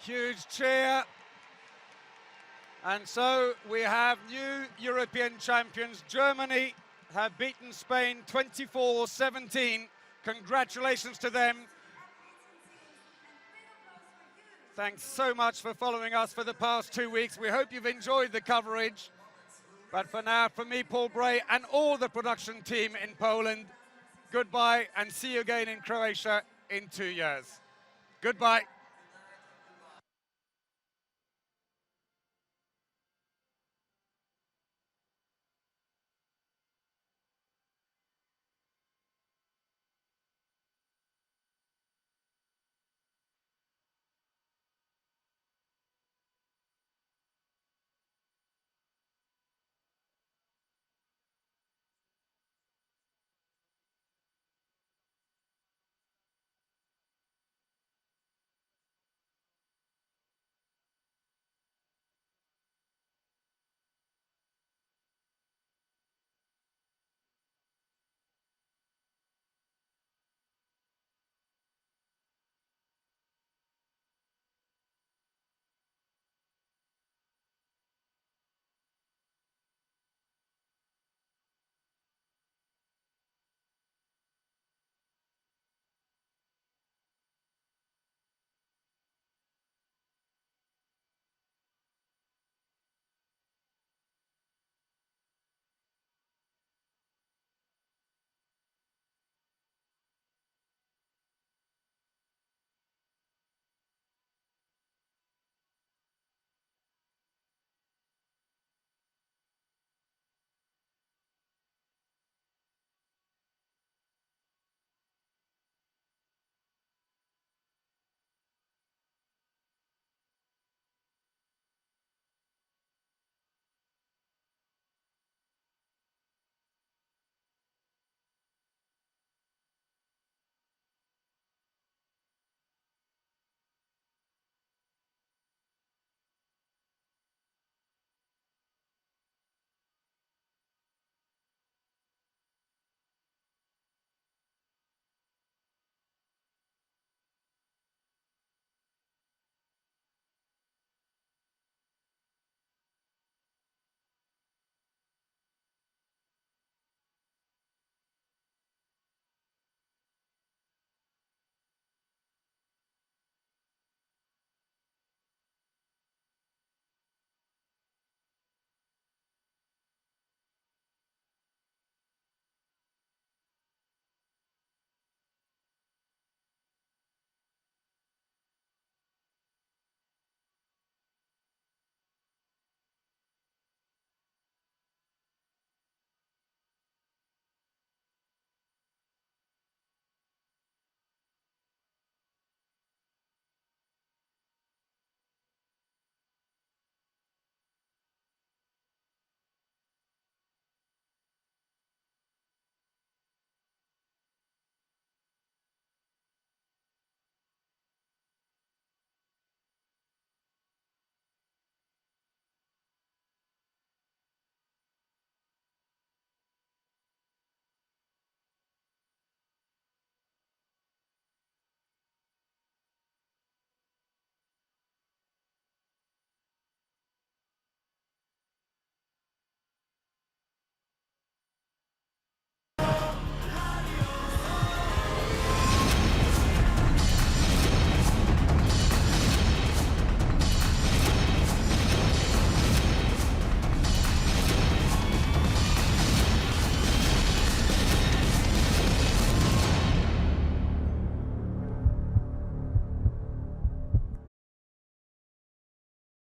Huge cheer. And so we have new European champions. Germany have beaten Spain 24-17. Congratulations to them. Thanks so much for following us for the past 2 weeks. We hope you've enjoyed the coverage. But for now, from me, Paul Bray, and all the production team in Poland, goodbye and see you again in Croatia in 2 years. Goodbye.